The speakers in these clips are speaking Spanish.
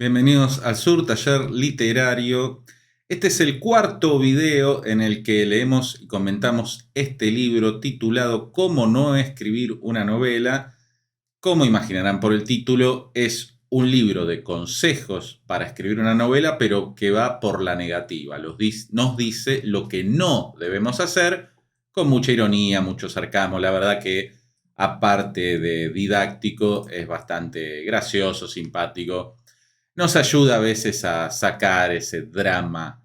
Bienvenidos al Sur, taller literario. Este es el cuarto video en el que leemos y comentamos este libro titulado Cómo no escribir una novela. Como imaginarán por el título, es un libro de consejos para escribir una novela, pero que va por la negativa. Nos dice lo que no debemos hacer, con mucha ironía, mucho sarcasmo. La verdad que, aparte de didáctico, es bastante gracioso, simpático. Nos ayuda a veces a sacar ese drama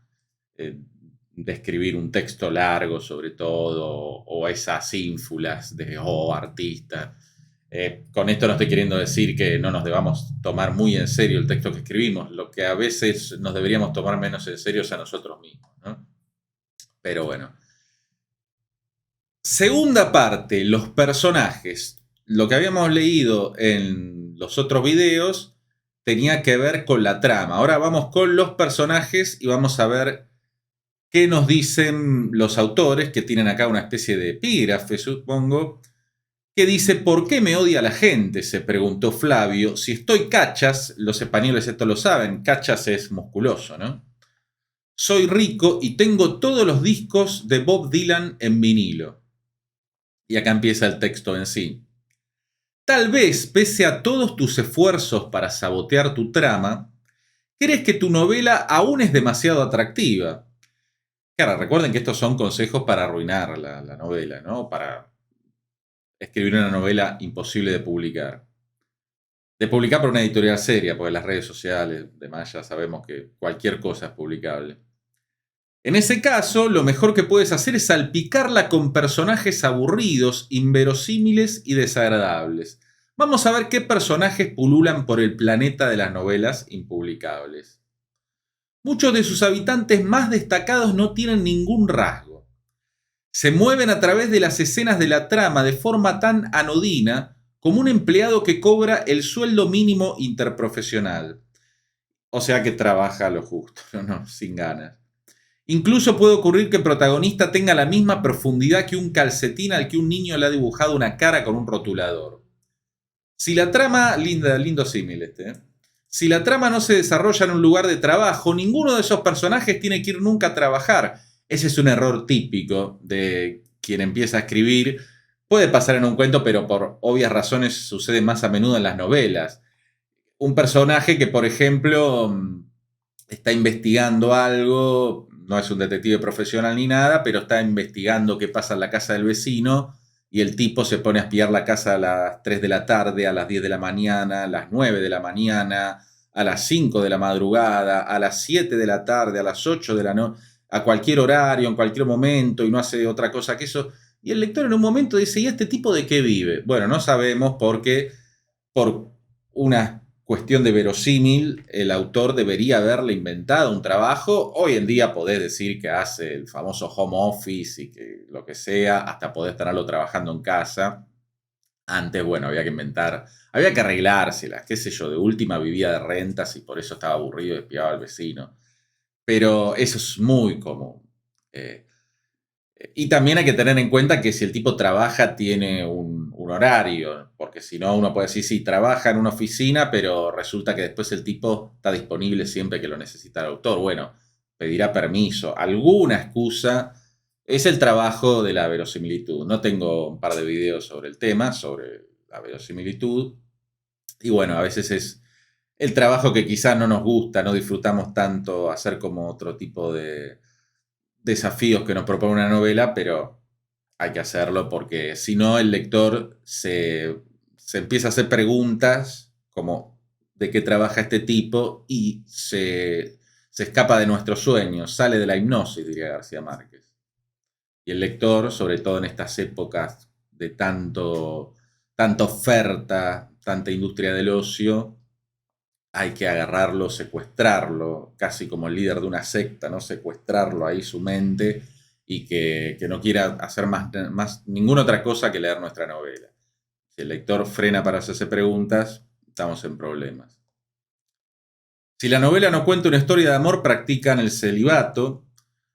de escribir un texto largo, sobre todo, o esas ínfulas de artista. Con esto no estoy queriendo decir que no nos debamos tomar muy en serio el texto que escribimos. Lo que a veces nos deberíamos tomar menos en serio es a nosotros mismos, ¿no? Pero bueno. Segunda parte, los personajes. Lo que habíamos leído en los otros videos tenía que ver con la trama. Ahora vamos con los personajes y vamos a ver qué nos dicen los autores, que tienen acá una especie de epígrafe, supongo, que dice: ¿por qué me odia la gente?, se preguntó Flavio. Si estoy cachas, los españoles esto lo saben, cachas es musculoso, ¿no? Soy rico y tengo todos los discos de Bob Dylan en vinilo. Y acá empieza el texto en sí. Tal vez, pese a todos tus esfuerzos para sabotear tu trama, crees que tu novela aún es demasiado atractiva. Claro, recuerden que estos son consejos para arruinar la novela, ¿no? Para escribir una novela imposible de publicar. De publicar por una editorial seria, porque las redes sociales, demás, ya sabemos que cualquier cosa es publicable. En ese caso, lo mejor que puedes hacer es salpicarla con personajes aburridos, inverosímiles y desagradables. Vamos a ver qué personajes pululan por el planeta de las novelas impublicables. Muchos de sus habitantes más destacados no tienen ningún rasgo. Se mueven a través de las escenas de la trama de forma tan anodina como un empleado que cobra el sueldo mínimo interprofesional. O sea que trabaja lo justo, no, sin ganas. Incluso puede ocurrir que el protagonista tenga la misma profundidad que un calcetín al que un niño le ha dibujado una cara con un rotulador. Si la trama, lindo símil este, si la trama no se desarrolla en un lugar de trabajo, ninguno de esos personajes tiene que ir nunca a trabajar. Ese es un error típico de quien empieza a escribir. Puede pasar en un cuento, pero por obvias razones sucede más a menudo en las novelas. Un personaje que, por ejemplo, está investigando algo, no es un detective profesional ni nada, pero está investigando qué pasa en la casa del vecino, y el tipo se pone a espiar la casa a las 3 de la tarde, a las 10 de la mañana, a las 9 de la mañana, a las 5 de la madrugada, a las 7 de la tarde, a las 8 de la noche, a cualquier horario, en cualquier momento, y no hace otra cosa que eso. Y el lector en un momento dice: ¿y este tipo de qué vive? Bueno, no sabemos, porque por una cuestión de verosímil, el autor debería haberle inventado un trabajo. Hoy en día podés decir que hace el famoso home office y que lo que sea, hasta podés tenerlo trabajando en casa. Antes, bueno, había que inventar, había que arreglárselas, qué sé yo, de última vivía de rentas y por eso estaba aburrido y espiaba al vecino. Pero eso es muy común. Y también hay que tener en cuenta que si el tipo trabaja tiene un horario, porque si no uno puede decir: sí, trabaja en una oficina, pero resulta que después el tipo está disponible siempre que lo necesita el autor. Bueno, pedirá permiso, alguna excusa. Es el trabajo de la verosimilitud. No tengo un par de videos sobre el tema, sobre la verosimilitud. Y bueno, a veces es el trabajo que quizás no nos gusta, no disfrutamos tanto hacer como otro tipo de desafíos que nos propone una novela, pero hay que hacerlo porque si no el lector se empieza a hacer preguntas como: ¿de qué trabaja este tipo? Y se escapa de nuestros sueños, sale de la hipnosis, diría García Márquez. Y el lector, sobre todo en estas épocas de tanta oferta, tanta industria del ocio, hay que agarrarlo, secuestrarlo, casi como el líder de una secta, ¿no? Secuestrarlo ahí su mente y que no quiera hacer más ninguna otra cosa que leer nuestra novela. Si el lector frena para hacerse preguntas, estamos en problemas. Si la novela no cuenta una historia de amor, practican el celibato.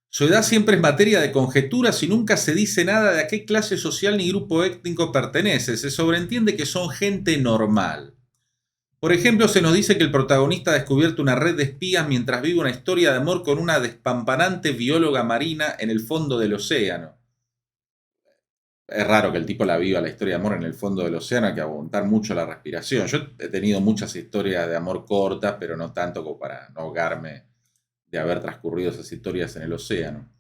Su edad siempre es materia de conjeturas y nunca se dice nada de a qué clase social ni grupo étnico pertenece. Se sobreentiende que son gente normal. Por ejemplo, se nos dice que el protagonista ha descubierto una red de espías mientras vive una historia de amor con una despampanante bióloga marina en el fondo del océano. Es raro que el tipo la viva la historia de amor en el fondo del océano, hay que aguantar mucho la respiración. Yo he tenido muchas historias de amor cortas, pero no tanto como para no ahogarme de haber transcurrido esas historias en el océano.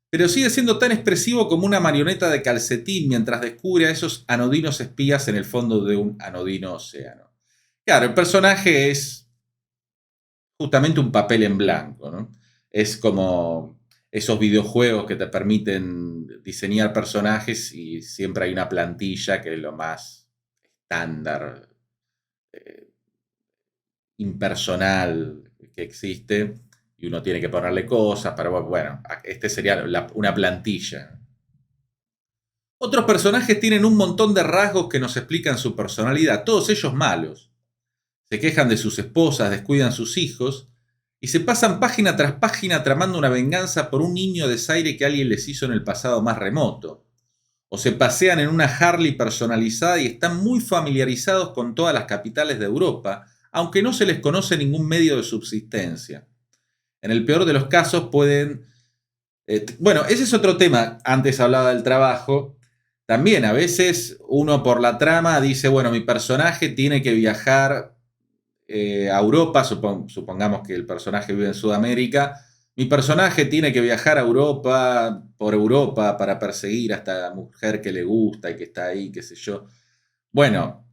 Pero sigue siendo tan expresivo como una marioneta de calcetín mientras descubre a esos anodinos espías en el fondo de un anodino océano. Claro, el personaje es justamente un papel en blanco, ¿no? Es como esos videojuegos que te permiten diseñar personajes y siempre hay una plantilla que es lo más estándar, eh, impersonal que existe y uno tiene que ponerle cosas, pero bueno, este sería una plantilla. Otros personajes tienen un montón de rasgos que nos explican su personalidad, todos ellos malos. Se quejan de sus esposas, descuidan sus hijos y se pasan página tras página tramando una venganza por un niño desaire que alguien les hizo en el pasado más remoto. O se pasean en una Harley personalizada y están muy familiarizados con todas las capitales de Europa, aunque no se les conoce ningún medio de subsistencia. En el peor de los casos pueden... bueno, ese es otro tema. Antes hablaba del trabajo. También a veces uno por la trama dice, bueno, mi personaje tiene que viajar a Europa, supongamos que el personaje vive en Sudamérica, mi personaje tiene que viajar a Europa, por Europa, para perseguir a esta mujer que le gusta y que está ahí, qué sé yo. Bueno,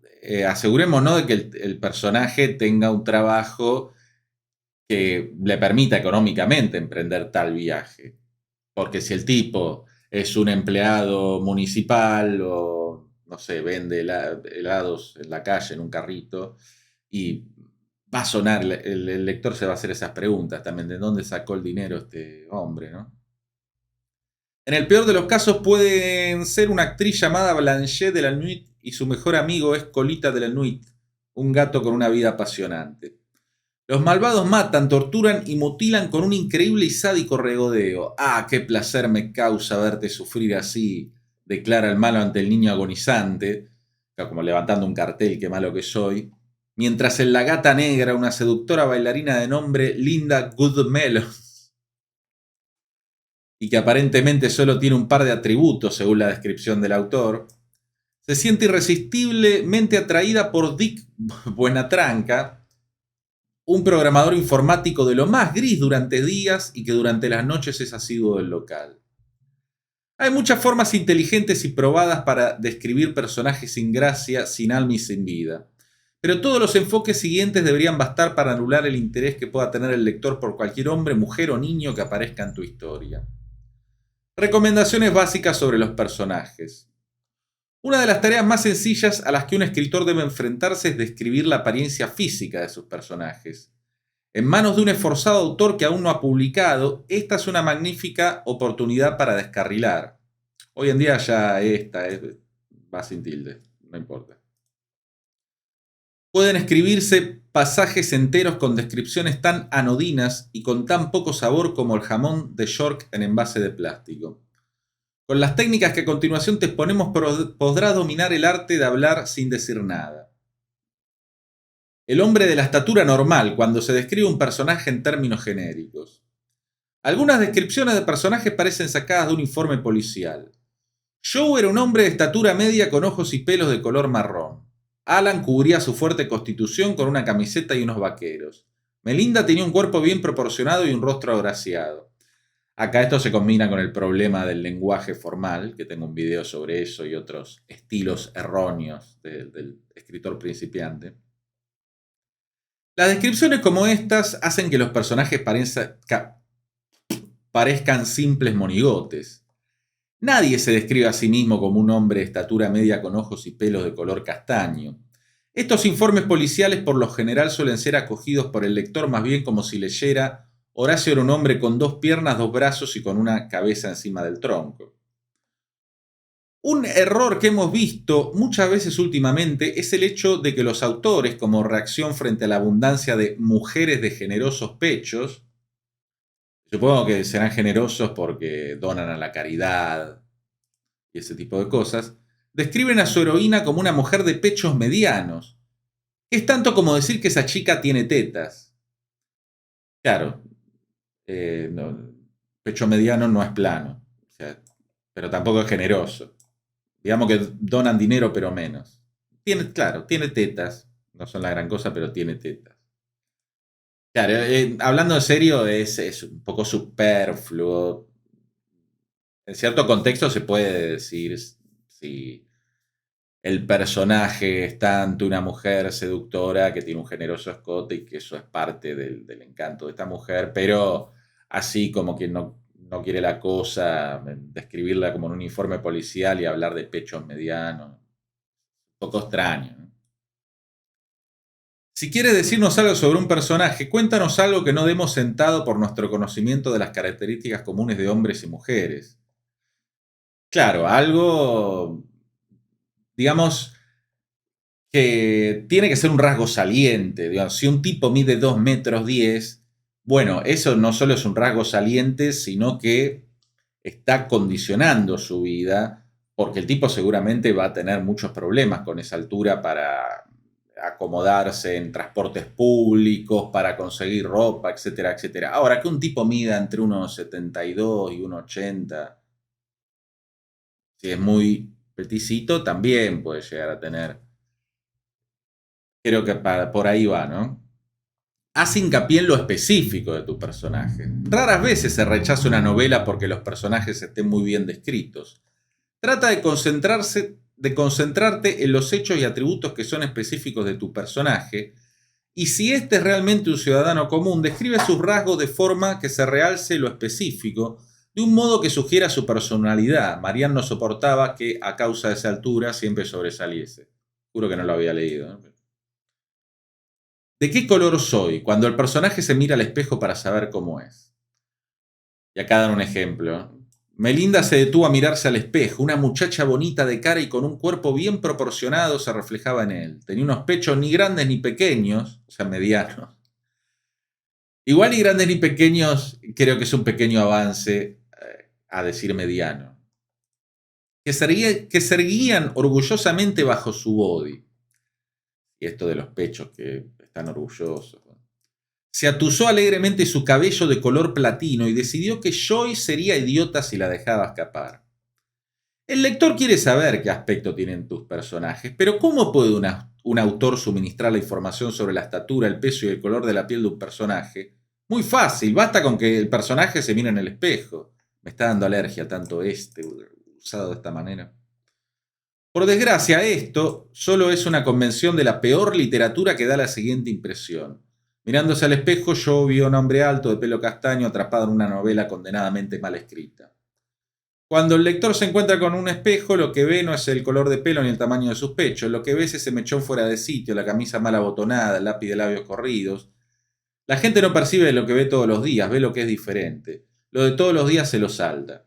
asegurémonos de que el personaje tenga un trabajo que le permita económicamente emprender tal viaje. Porque si el tipo es un empleado municipal o, no sé, vende helados en la calle, en un carrito, y va a sonar, el lector se va a hacer esas preguntas también, ¿de dónde sacó el dinero este hombre, no? En el peor de los casos pueden ser una actriz llamada Blanche de la Nuit y su mejor amigo es Colita de la Nuit, un gato con una vida apasionante. Los malvados matan, torturan y mutilan con un increíble y sádico regodeo. ¡Ah, qué placer me causa verte sufrir así!, declara el malo ante el niño agonizante, como levantando un cartel, qué malo que soy. Mientras en La Gata Negra, una seductora bailarina de nombre Linda Goodmellow, y que aparentemente solo tiene un par de atributos según la descripción del autor, se siente irresistiblemente atraída por Dick Buenatranca, un programador informático de lo más gris durante días y que durante las noches es asiduo del local. Hay muchas formas inteligentes y probadas para describir personajes sin gracia, sin alma y sin vida. Pero todos los enfoques siguientes deberían bastar para anular el interés que pueda tener el lector por cualquier hombre, mujer o niño que aparezca en tu historia. Recomendaciones básicas sobre los personajes. Una de las tareas más sencillas a las que un escritor debe enfrentarse es describir la apariencia física de sus personajes. En manos de un esforzado autor que aún no ha publicado, esta es una magnífica oportunidad para descarrilar. Hoy en día ya va sin tilde, no importa. Pueden escribirse pasajes enteros con descripciones tan anodinas y con tan poco sabor como el jamón de York en envase de plástico. Con las técnicas que a continuación te exponemos podrás dominar el arte de hablar sin decir nada. El hombre de la estatura normal cuando se describe un personaje en términos genéricos. Algunas descripciones de personajes parecen sacadas de un informe policial. Joe era un hombre de estatura media con ojos y pelos de color marrón. Alan cubría su fuerte constitución con una camiseta y unos vaqueros. Melinda tenía un cuerpo bien proporcionado y un rostro agraciado. Acá esto se combina con el problema del lenguaje formal, que tengo un video sobre eso y otros estilos erróneos del escritor principiante. Las descripciones como estas hacen que los personajes parezcan simples monigotes. Nadie se describe a sí mismo como un hombre de estatura media con ojos y pelos de color castaño. Estos informes policiales por lo general suelen ser acogidos por el lector más bien como si leyera Horacio era un hombre con 2 piernas, 2 brazos y con una cabeza encima del tronco. Un error que hemos visto muchas veces últimamente es el hecho de que los autores, como reacción frente a la abundancia de mujeres de generosos pechos, supongo que serán generosos porque donan a la caridad y ese tipo de cosas, describen a su heroína como una mujer de pechos medianos. Es tanto como decir que esa chica tiene tetas. Claro, pecho mediano no es plano, o sea, pero tampoco es generoso. Digamos que donan dinero, pero menos. Claro, tiene tetas. No son la gran cosa, pero tiene tetas. Claro, hablando en serio, es un poco superfluo. En cierto contexto se puede decir si el personaje es tanto una mujer seductora que tiene un generoso escote y que eso es parte del encanto de esta mujer, pero así como quien no quiere la cosa, describirla como en un informe policial y hablar de pechos medianos, un poco extraño, ¿no? Si quieres decirnos algo sobre un personaje, cuéntanos algo que no demos sentado por nuestro conocimiento de las características comunes de hombres y mujeres. Claro, algo, digamos, que tiene que ser un rasgo saliente. Digamos, si un tipo mide 2 metros 10, bueno, eso no solo es un rasgo saliente, sino que está condicionando su vida, porque el tipo seguramente va a tener muchos problemas con esa altura para acomodarse en transportes públicos, para conseguir ropa, etcétera, etcétera. Ahora, que un tipo mida entre unos 72 y unos 80, si es muy peticito, también puede llegar a tener. Creo que por ahí va, ¿no? Haz hincapié en lo específico de tu personaje. Raras veces se rechaza una novela porque los personajes estén muy bien descritos. Trata de concentrarte en los hechos y atributos que son específicos de tu personaje, y si este es realmente un ciudadano común, describe sus rasgos de forma que se realce lo específico, de un modo que sugiera su personalidad. Marianne no soportaba que, a causa de esa altura, siempre sobresaliese. Juro que no lo había leído, ¿no? ¿De qué color soy? Cuando el personaje se mira al espejo para saber cómo es. Y acá dan un ejemplo. Melinda se detuvo a mirarse al espejo. Una muchacha bonita de cara y con un cuerpo bien proporcionado se reflejaba en él. Tenía unos pechos ni grandes ni pequeños, o sea, medianos. Igual ni grandes ni pequeños, creo que es un pequeño avance a decir mediano. Que se erguían orgullosamente bajo su body. Y esto de los pechos que están orgullosos. Se atusó alegremente su cabello de color platino y decidió que Joy sería idiota si la dejaba escapar. El lector quiere saber qué aspecto tienen tus personajes, pero ¿cómo puede un autor suministrar la información sobre la estatura, el peso y el color de la piel de un personaje? Muy fácil, basta con que el personaje se mire en el espejo. Me está dando alergia tanto usado de esta manera. Por desgracia, esto solo es una convención de la peor literatura que da la siguiente impresión. Mirándose al espejo, yo vi a un hombre alto de pelo castaño atrapado en una novela condenadamente mal escrita. Cuando el lector se encuentra con un espejo, lo que ve no es el color de pelo ni el tamaño de sus pechos, lo que ve es ese mechón fuera de sitio, la camisa mal abotonada, el lápiz de labios corridos. La gente no percibe lo que ve todos los días, ve lo que es diferente. Lo de todos los días se lo salta.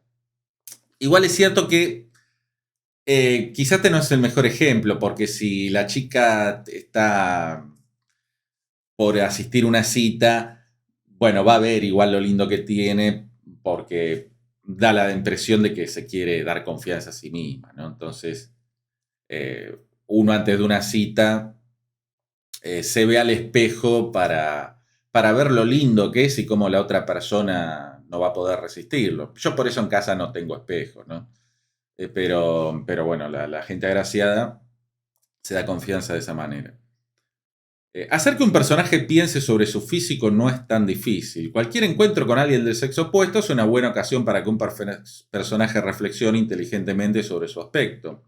Igual es cierto que quizás este no es el mejor ejemplo, porque si la chica está por asistir a una cita, bueno, va a ver igual lo lindo que tiene, porque da la impresión de que se quiere dar confianza a sí misma, ¿no? Entonces, uno antes de una cita se ve al espejo para ver lo lindo que es y cómo la otra persona no va a poder resistirlo. Yo por eso en casa no tengo espejo, ¿no? Pero bueno, la gente agraciada se da confianza de esa manera. Hacer que un personaje piense sobre su físico no es tan difícil. Cualquier encuentro con alguien del sexo opuesto es una buena ocasión para que un personaje reflexione inteligentemente sobre su aspecto.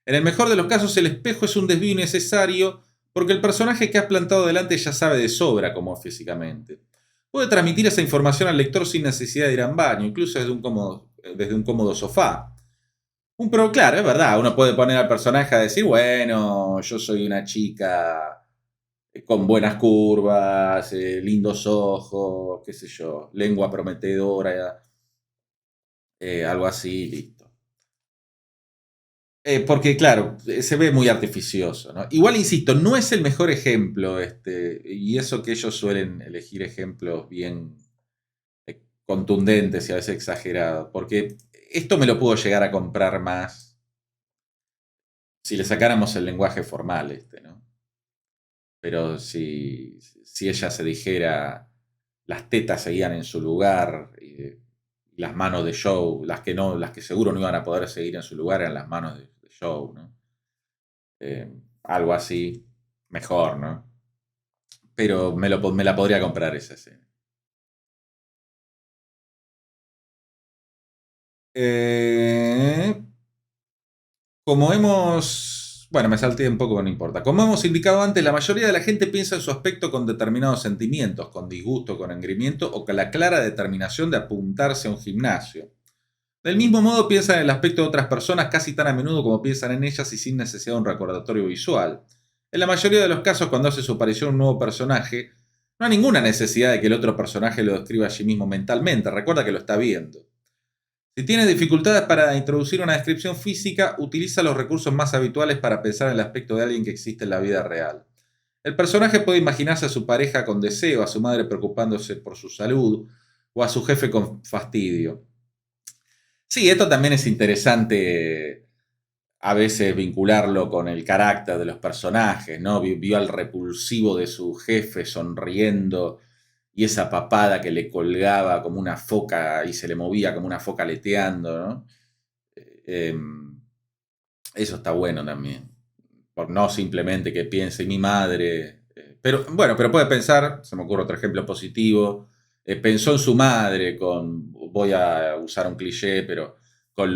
En el mejor de los casos, el espejo es un desvío innecesario porque el personaje que has plantado delante ya sabe de sobra cómo es físicamente. Puede transmitir esa información al lector sin necesidad de ir a un baño, incluso desde un cómodo sofá. Pero claro, es verdad, uno puede poner al personaje a decir, bueno, yo soy una chica con buenas curvas, lindos ojos, qué sé yo, lengua prometedora, algo así, listo. Porque claro, se ve muy artificioso, ¿no? Igual, insisto, no es el mejor ejemplo, y eso que ellos suelen elegir ejemplos bien contundentes y a veces exagerados, porque esto me lo puedo llegar a comprar más si le sacáramos el lenguaje formal, ¿no? Pero si ella se dijera, las tetas seguían en su lugar, y las manos de Joe, las que seguro no iban a poder seguir en su lugar eran las manos de Joe, ¿no? Algo así, mejor, ¿no? Pero me la podría comprar esa escena. Eh, Como hemos... Bueno, me salté un poco, no importa. Como hemos indicado antes, la mayoría de la gente piensa en su aspecto con determinados sentimientos, con disgusto, con engreimiento o con la clara determinación de apuntarse a un gimnasio. Del mismo modo piensan en el aspecto de otras personas casi tan a menudo como piensan en ellas y sin necesidad de un recordatorio visual. En la mayoría de los casos, cuando hace su aparición un nuevo personaje, no hay ninguna necesidad de que el otro personaje lo describa allí mismo mentalmente, recuerda que lo está viendo. Si tienes dificultades para introducir una descripción física, utiliza los recursos más habituales para pensar en el aspecto de alguien que existe en la vida real. El personaje puede imaginarse a su pareja con deseo, a su madre preocupándose por su salud o a su jefe con fastidio. Sí, esto también es interesante a veces vincularlo con el carácter de los personajes, ¿no? Vio al repulsivo de su jefe sonriendo y esa papada que le colgaba como una foca y se le movía como una foca aleteando, ¿no? Eh, Eso está bueno también. Por no simplemente que piense mi madre. Pero bueno, pero puede pensar, se me ocurre otro ejemplo positivo. Pensó en su madre con, voy a usar un cliché, pero con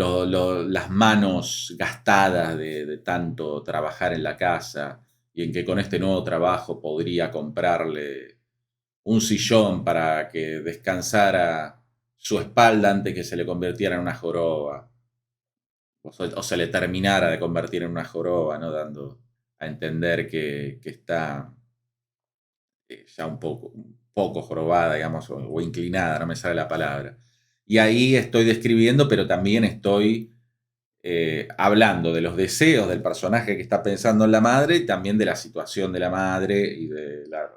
las manos gastadas de tanto trabajar en la casa y en que con este nuevo trabajo podría comprarle un sillón para que descansara su espalda antes que se le convirtiera en una joroba o se le terminara de convertir en una joroba, ¿no? Dando a entender que está ya un poco jorobada, digamos, o inclinada, no me sale la palabra. Y ahí estoy describiendo, pero también estoy hablando de los deseos del personaje que está pensando en la madre y también de la situación de la madre y de la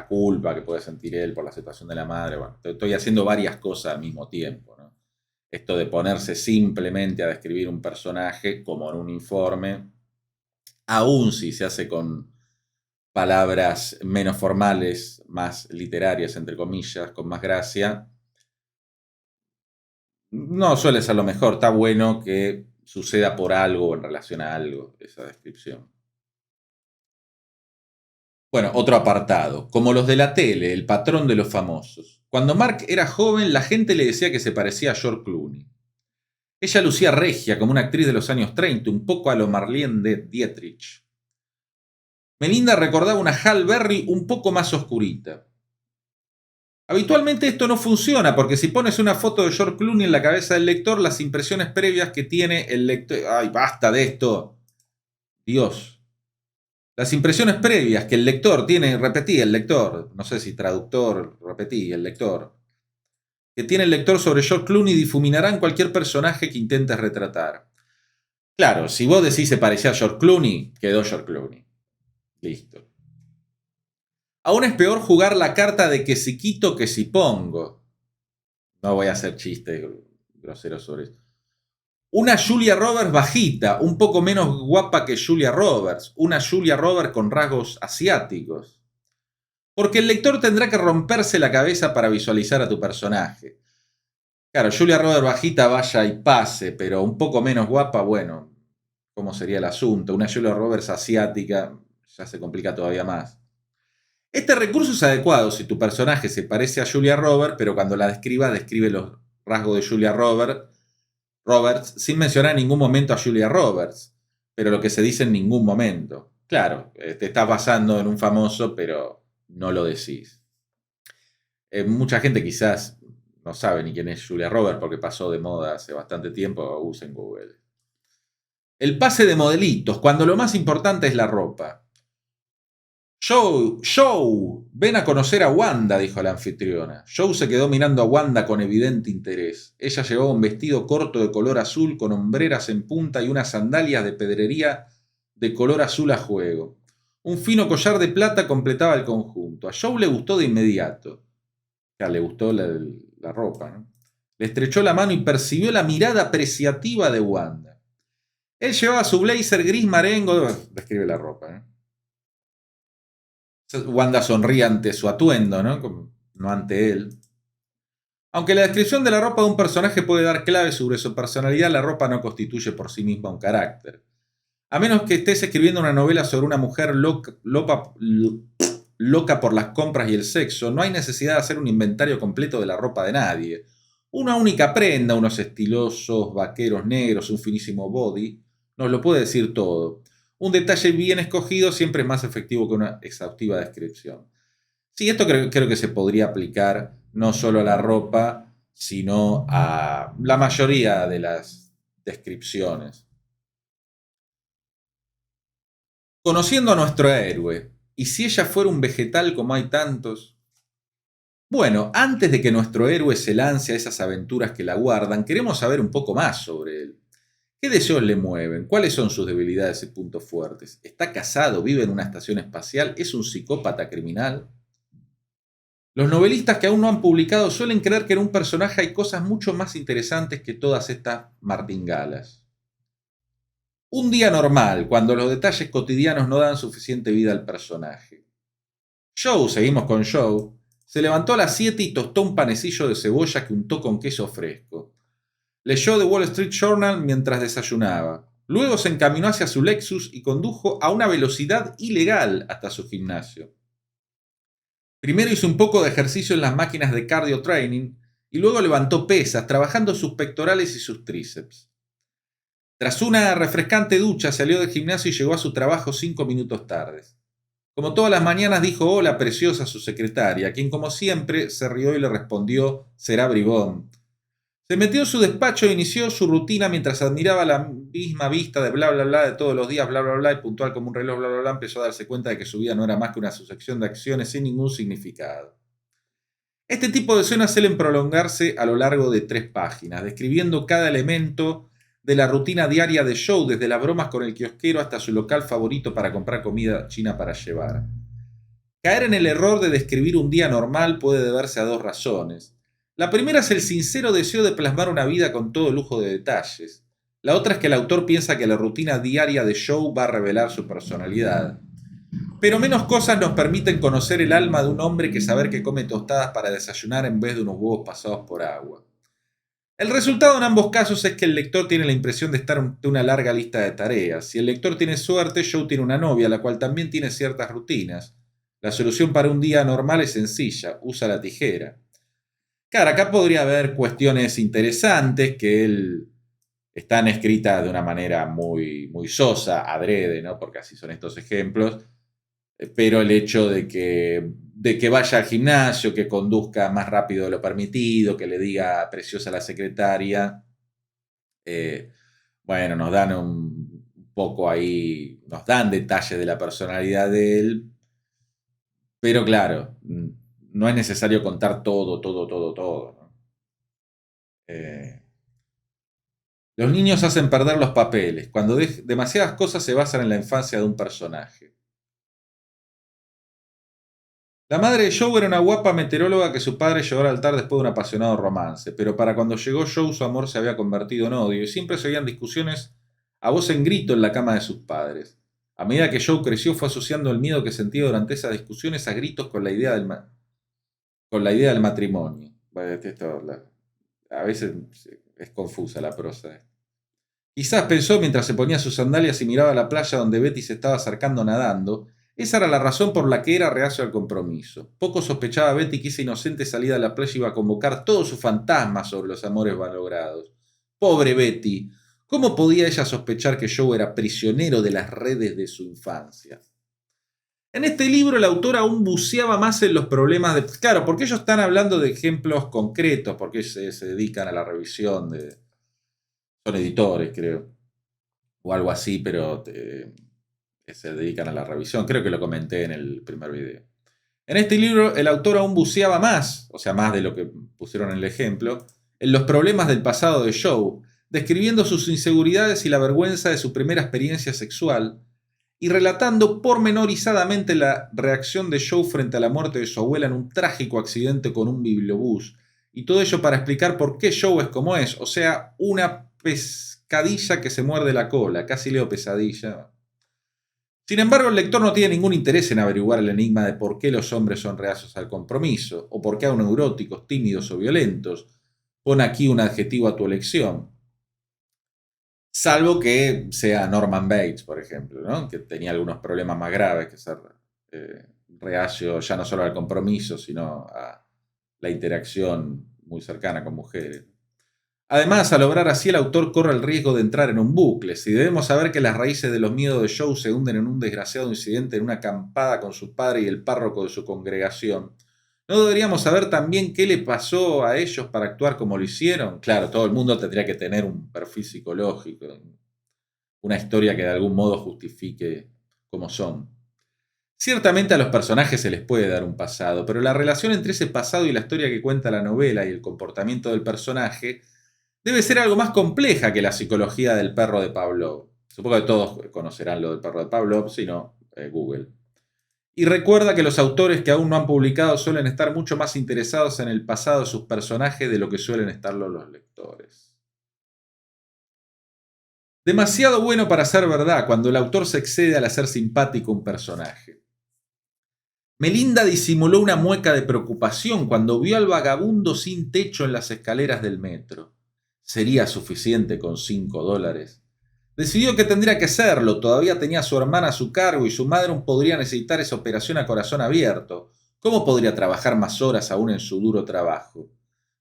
culpa que puede sentir él por la situación de la madre. Bueno, estoy haciendo varias cosas al mismo tiempo, ¿no? Esto de ponerse simplemente a describir un personaje como en un informe, aun si se hace con palabras menos formales, más literarias, entre comillas, con más gracia, no suele ser lo mejor. Está bueno que suceda por algo o en relación a algo esa descripción. Bueno, otro apartado. Como los de la tele, el patrón de los famosos. Cuando Mark era joven, la gente le decía que se parecía a George Clooney. Ella lucía regia como una actriz de los años 30, un poco a lo Marlene de Dietrich. Melinda recordaba una Halle Berry un poco más oscurita. Habitualmente esto no funciona porque si pones una foto de George Clooney en la cabeza del lector, las impresiones previas que tiene el lector... ¡Ay, basta de esto! Dios. Las impresiones previas que el lector tiene, repetí, el lector, no sé si traductor, repetí, el lector, que tiene el lector sobre George Clooney difuminarán cualquier personaje que intentes retratar. Claro, si vos decís se parecía a George Clooney, quedó George Clooney. Listo. Aún es peor jugar la carta de que si quito que si pongo. No voy a hacer chistes groseros sobre eso. Una Julia Roberts bajita, un poco menos guapa que Julia Roberts. Una Julia Roberts con rasgos asiáticos. Porque el lector tendrá que romperse la cabeza para visualizar a tu personaje. Claro, Julia Roberts bajita vaya y pase, pero un poco menos guapa, bueno, ¿cómo sería el asunto? Una Julia Roberts asiática ya se complica todavía más. Este recurso es adecuado si tu personaje se parece a Julia Roberts, pero cuando la describa, describe los rasgos de Julia Roberts sin mencionar en ningún momento a Julia Roberts, pero lo que se dice en ningún momento. Claro, te estás basando en un famoso, pero no lo decís. Mucha gente quizás no sabe ni quién es Julia Roberts porque pasó de moda hace bastante tiempo, usen Google. El pase de modelitos, cuando lo más importante es la ropa. Joe, ven a conocer a Wanda, dijo la anfitriona. Joe se quedó mirando a Wanda con evidente interés. Ella llevaba un vestido corto de color azul con hombreras en punta y unas sandalias de pedrería de color azul a juego. Un fino collar de plata completaba el conjunto. A Joe le gustó de inmediato. Ya le gustó la ropa, ¿no? Le estrechó la mano y percibió la mirada apreciativa de Wanda. Él llevaba su blazer gris marengo. Describe la ropa, ¿eh? Wanda sonríe ante su atuendo, ¿no? No ante él. Aunque la descripción de la ropa de un personaje puede dar claves sobre su personalidad, la ropa no constituye por sí misma un carácter. A menos que estés escribiendo una novela sobre una mujer loca por las compras y el sexo, no hay necesidad de hacer un inventario completo de la ropa de nadie. Una única prenda, unos estilosos vaqueros negros, un finísimo body, nos lo puede decir todo. Un detalle bien escogido siempre es más efectivo que una exhaustiva descripción. Sí, esto creo que se podría aplicar no solo a la ropa, sino a la mayoría de las descripciones. Conociendo a nuestro héroe, ¿y si ella fuera un vegetal como hay tantos? Bueno, antes de que nuestro héroe se lance a esas aventuras que la guardan, queremos saber un poco más sobre él. ¿Qué deseos le mueven? ¿Cuáles son sus debilidades y puntos fuertes? ¿Está casado? ¿Vive en una estación espacial? ¿Es un psicópata criminal? Los novelistas que aún no han publicado suelen creer que en un personaje hay cosas mucho más interesantes que todas estas martingalas. Un día normal, cuando los detalles cotidianos no dan suficiente vida al personaje. Joe, seguimos con Joe, se levantó a las 7 y tostó un panecillo de cebolla que untó con queso fresco. Leyó The Wall Street Journal mientras desayunaba. Luego se encaminó hacia su Lexus y condujo a una velocidad ilegal hasta su gimnasio. Primero hizo un poco de ejercicio en las máquinas de cardio training y luego levantó pesas, trabajando sus pectorales y sus tríceps. Tras una refrescante ducha salió del gimnasio y llegó a su trabajo 5 minutos tarde. Como todas las mañanas dijo hola preciosa a su secretaria, quien como siempre se rió y le respondió será bribón. Se metió en su despacho e inició su rutina mientras admiraba la misma vista de bla bla bla de todos los días, bla bla bla, y puntual como un reloj, bla bla bla, empezó a darse cuenta de que su vida no era más que una sucesión de acciones sin ningún significado. Este tipo de escenas suelen prolongarse a lo largo de 3 páginas, describiendo cada elemento de la rutina diaria de Joe, desde las bromas con el kiosquero hasta su local favorito para comprar comida china para llevar. Caer en el error de describir un día normal puede deberse a 2 razones. La primera es el sincero deseo de plasmar una vida con todo lujo de detalles. La otra es que el autor piensa que la rutina diaria de Joe va a revelar su personalidad. Pero menos cosas nos permiten conocer el alma de un hombre que saber que come tostadas para desayunar en vez de unos huevos pasados por agua. El resultado en ambos casos es que el lector tiene la impresión de estar ante una larga lista de tareas. Si el lector tiene suerte, Joe tiene una novia, la cual también tiene ciertas rutinas. La solución para un día normal es sencilla, usa la tijera. Claro, acá podría haber cuestiones interesantes que están escritas de una manera muy sosa, adrede, ¿no? Porque así son estos ejemplos. Pero el hecho de que vaya al gimnasio, que conduzca más rápido de lo permitido, que le diga preciosa a la secretaria, bueno, nos dan un poco ahí, nos dan detalles de la personalidad de él, pero claro, no es necesario contar todo, ¿no? Los niños hacen perder los papeles, cuando demasiadas cosas se basan en la infancia de un personaje. La madre de Joe era una guapa meteoróloga que su padre llevó al altar después de un apasionado romance, pero para cuando llegó Joe su amor se había convertido en odio y siempre se oían discusiones a voz en grito en la cama de sus padres. A medida que Joe creció fue asociando el miedo que sentía durante esas discusiones a gritos con la idea del matrimonio. Bueno, a veces es confusa la prosa. Quizás pensó mientras se ponía sus sandalias y miraba la playa donde Betty se estaba acercando nadando. Esa era la razón por la que era reacio al compromiso. Poco sospechaba Betty que esa inocente salida a la playa iba a convocar todos sus fantasmas sobre los amores malogrados. Pobre Betty. ¿Cómo podía ella sospechar que Joe era prisionero de las redes de su infancia? En este libro el autor aún buceaba más en los problemas de... Claro, porque ellos están hablando de ejemplos concretos, porque se dedican a la revisión de... Son editores, creo. O algo así, pero se dedican a la revisión. Creo que lo comenté en el primer video. En este libro el autor aún buceaba más, o sea, más de lo que pusieron en el ejemplo, en los problemas del pasado de Joe, describiendo sus inseguridades y la vergüenza de su primera experiencia sexual, y relatando pormenorizadamente la reacción de Joe frente a la muerte de su abuela en un trágico accidente con un bibliobús, y todo ello para explicar por qué Joe es como es, o sea, una pescadilla que se muerde la cola, casi leo pesadilla. Sin embargo, el lector no tiene ningún interés en averiguar el enigma de por qué los hombres son reacios al compromiso, o por qué aún neuróticos, tímidos o violentos. Pon aquí un adjetivo a tu elección. Salvo que sea Norman Bates, por ejemplo, ¿no? Que tenía algunos problemas más graves que ser reacio ya no solo al compromiso, sino a la interacción muy cercana con mujeres. Además, al obrar así, el autor corre el riesgo de entrar en un bucle. Si debemos saber que las raíces de los miedos de Joe se hunden en un desgraciado incidente en una acampada con su padre y el párroco de su congregación, ¿no deberíamos saber también qué le pasó a ellos para actuar como lo hicieron? Claro, todo el mundo tendría que tener un perfil psicológico, una historia que de algún modo justifique cómo son. Ciertamente a los personajes se les puede dar un pasado, pero la relación entre ese pasado y la historia que cuenta la novela y el comportamiento del personaje debe ser algo más compleja que la psicología del perro de Pavlov. Supongo que todos conocerán lo del perro de Pavlov, si no, Google. Y recuerda que los autores que aún no han publicado suelen estar mucho más interesados en el pasado de sus personajes de lo que suelen estarlo los lectores. Demasiado bueno para ser verdad cuando el autor se excede al hacer simpático un personaje. Melinda disimuló una mueca de preocupación cuando vio al vagabundo sin techo en las escaleras del metro. ¿Sería suficiente con $5? Decidió que tendría que serlo, todavía tenía a su hermana a su cargo y su madre aún podría necesitar esa operación a corazón abierto. ¿Cómo podría trabajar más horas aún en su duro trabajo?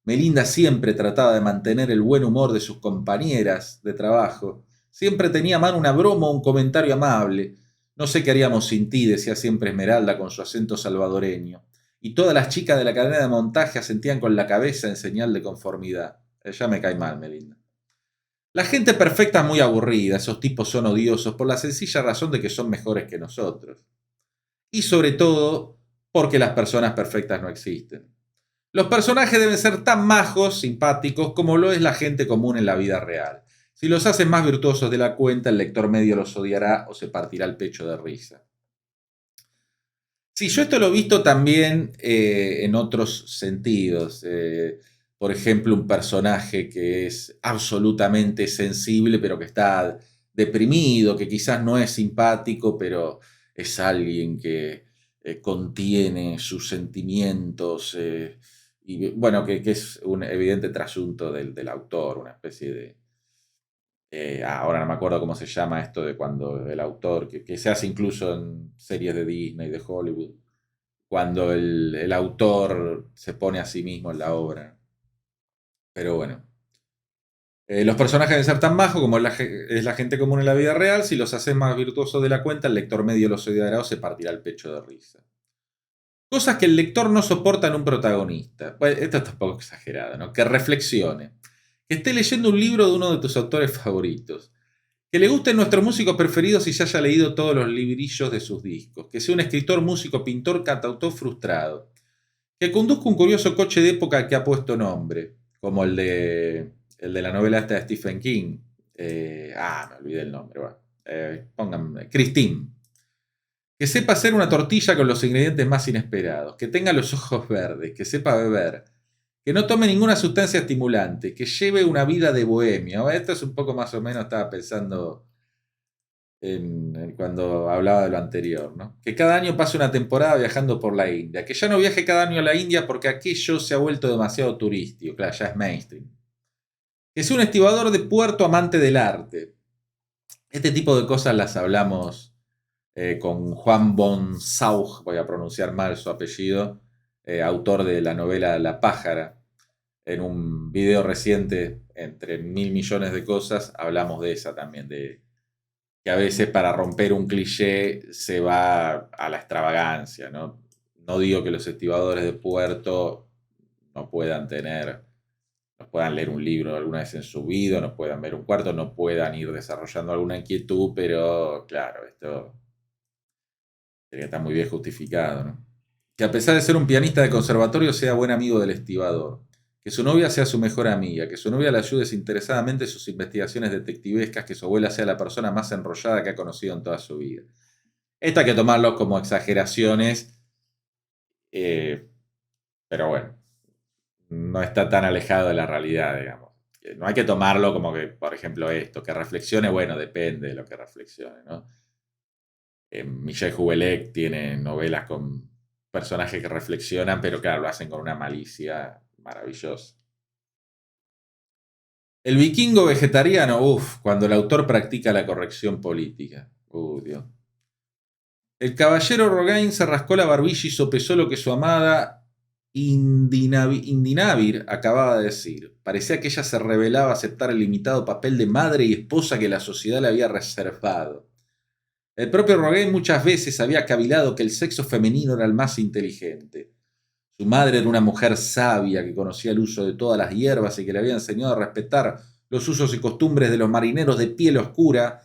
Melinda siempre trataba de mantener el buen humor de sus compañeras de trabajo. Siempre tenía a mano una broma o un comentario amable. No sé qué haríamos sin ti, decía siempre Esmeralda con su acento salvadoreño. Y todas las chicas de la cadena de montaje asentían con la cabeza en señal de conformidad. Ya me cae mal, Melinda. La gente perfecta es muy aburrida, esos tipos son odiosos por la sencilla razón de que son mejores que nosotros. Y sobre todo, porque las personas perfectas no existen. Los personajes deben ser tan majos, simpáticos, como lo es la gente común en la vida real. Si los hacen más virtuosos de la cuenta, el lector medio los odiará o se partirá el pecho de risa. Sí, yo esto lo he visto también en otros sentidos. Por ejemplo, un personaje que es absolutamente sensible, pero que está deprimido, que quizás no es simpático, pero es alguien que contiene sus sentimientos. Y bueno, que es un evidente trasunto del autor, una especie de, ahora no me acuerdo cómo se llama esto de cuando el autor, que se hace incluso en series de Disney, de Hollywood, cuando el autor se pone a sí mismo en la obra. Pero bueno. Los personajes deben ser tan majos como es la gente común en la vida real. Si los haces más virtuosos de la cuenta, el lector medio los odiará o se partirá el pecho de risa. Cosas que el lector no soporta en un protagonista. Bueno, esto está un poco exagerado, ¿no? Que reflexione. Que esté leyendo un libro de uno de tus autores favoritos. Que le gusten nuestros músicos preferidos y se haya leído todos los librillos de sus discos. Que sea un escritor, músico, pintor, cantautor frustrado. Que conduzca un curioso coche de época que ha puesto nombre. Como el de la novela esta de Stephen King. Me olvidé el nombre. Bueno. Pónganme. Christine. Que sepa hacer una tortilla con los ingredientes más inesperados. Que tenga los ojos verdes. Que sepa beber. Que no tome ninguna sustancia estimulante, que lleve una vida de bohemia. Esto es un poco más o menos, estaba pensando cuando hablaba de lo anterior, ¿no? Que cada año pase una temporada viajando por la India, que ya no viaje cada año a la India porque aquello se ha vuelto demasiado turístico, claro, ya es mainstream. Que sea un estibador de puerto amante del arte. Este tipo de cosas las hablamos con Juan von Sauch, voy a pronunciar mal su apellido, autor de la novela La pájara. En un video reciente, entre 1.000 millones de cosas, hablamos de esa también, de que a veces para romper un cliché se va a la extravagancia, ¿no? No digo que los estibadores de puerto no puedan no puedan leer un libro alguna vez en su vida, no puedan ver un cuarto, no puedan ir desarrollando alguna inquietud, pero claro, esto tiene que estar muy bien justificado, ¿no? Que a pesar de ser un pianista de conservatorio sea buen amigo del estibador. Que su novia sea su mejor amiga, que su novia le ayude desinteresadamente en sus investigaciones detectivescas, que su abuela sea la persona más enrollada que ha conocido en toda su vida. Esto hay que tomarlo como exageraciones, pero bueno, no está tan alejado de la realidad, digamos. No hay que tomarlo como que, por ejemplo, esto, que reflexione, bueno, depende de lo que reflexione, ¿no? Michel Houellebecq tiene novelas con personajes que reflexionan, pero claro, lo hacen con una malicia maravillosa. El vikingo vegetariano, cuando el autor practica la corrección política. Dios. El caballero Rogain se rascó la barbilla y sopesó lo que su amada Indinavir acababa de decir. Parecía que ella se rebelaba a aceptar el limitado papel de madre y esposa que la sociedad le había reservado. El propio Rogain muchas veces había cavilado que el sexo femenino era el más inteligente. Su madre era una mujer sabia que conocía el uso de todas las hierbas y que le había enseñado a respetar los usos y costumbres de los marineros de piel oscura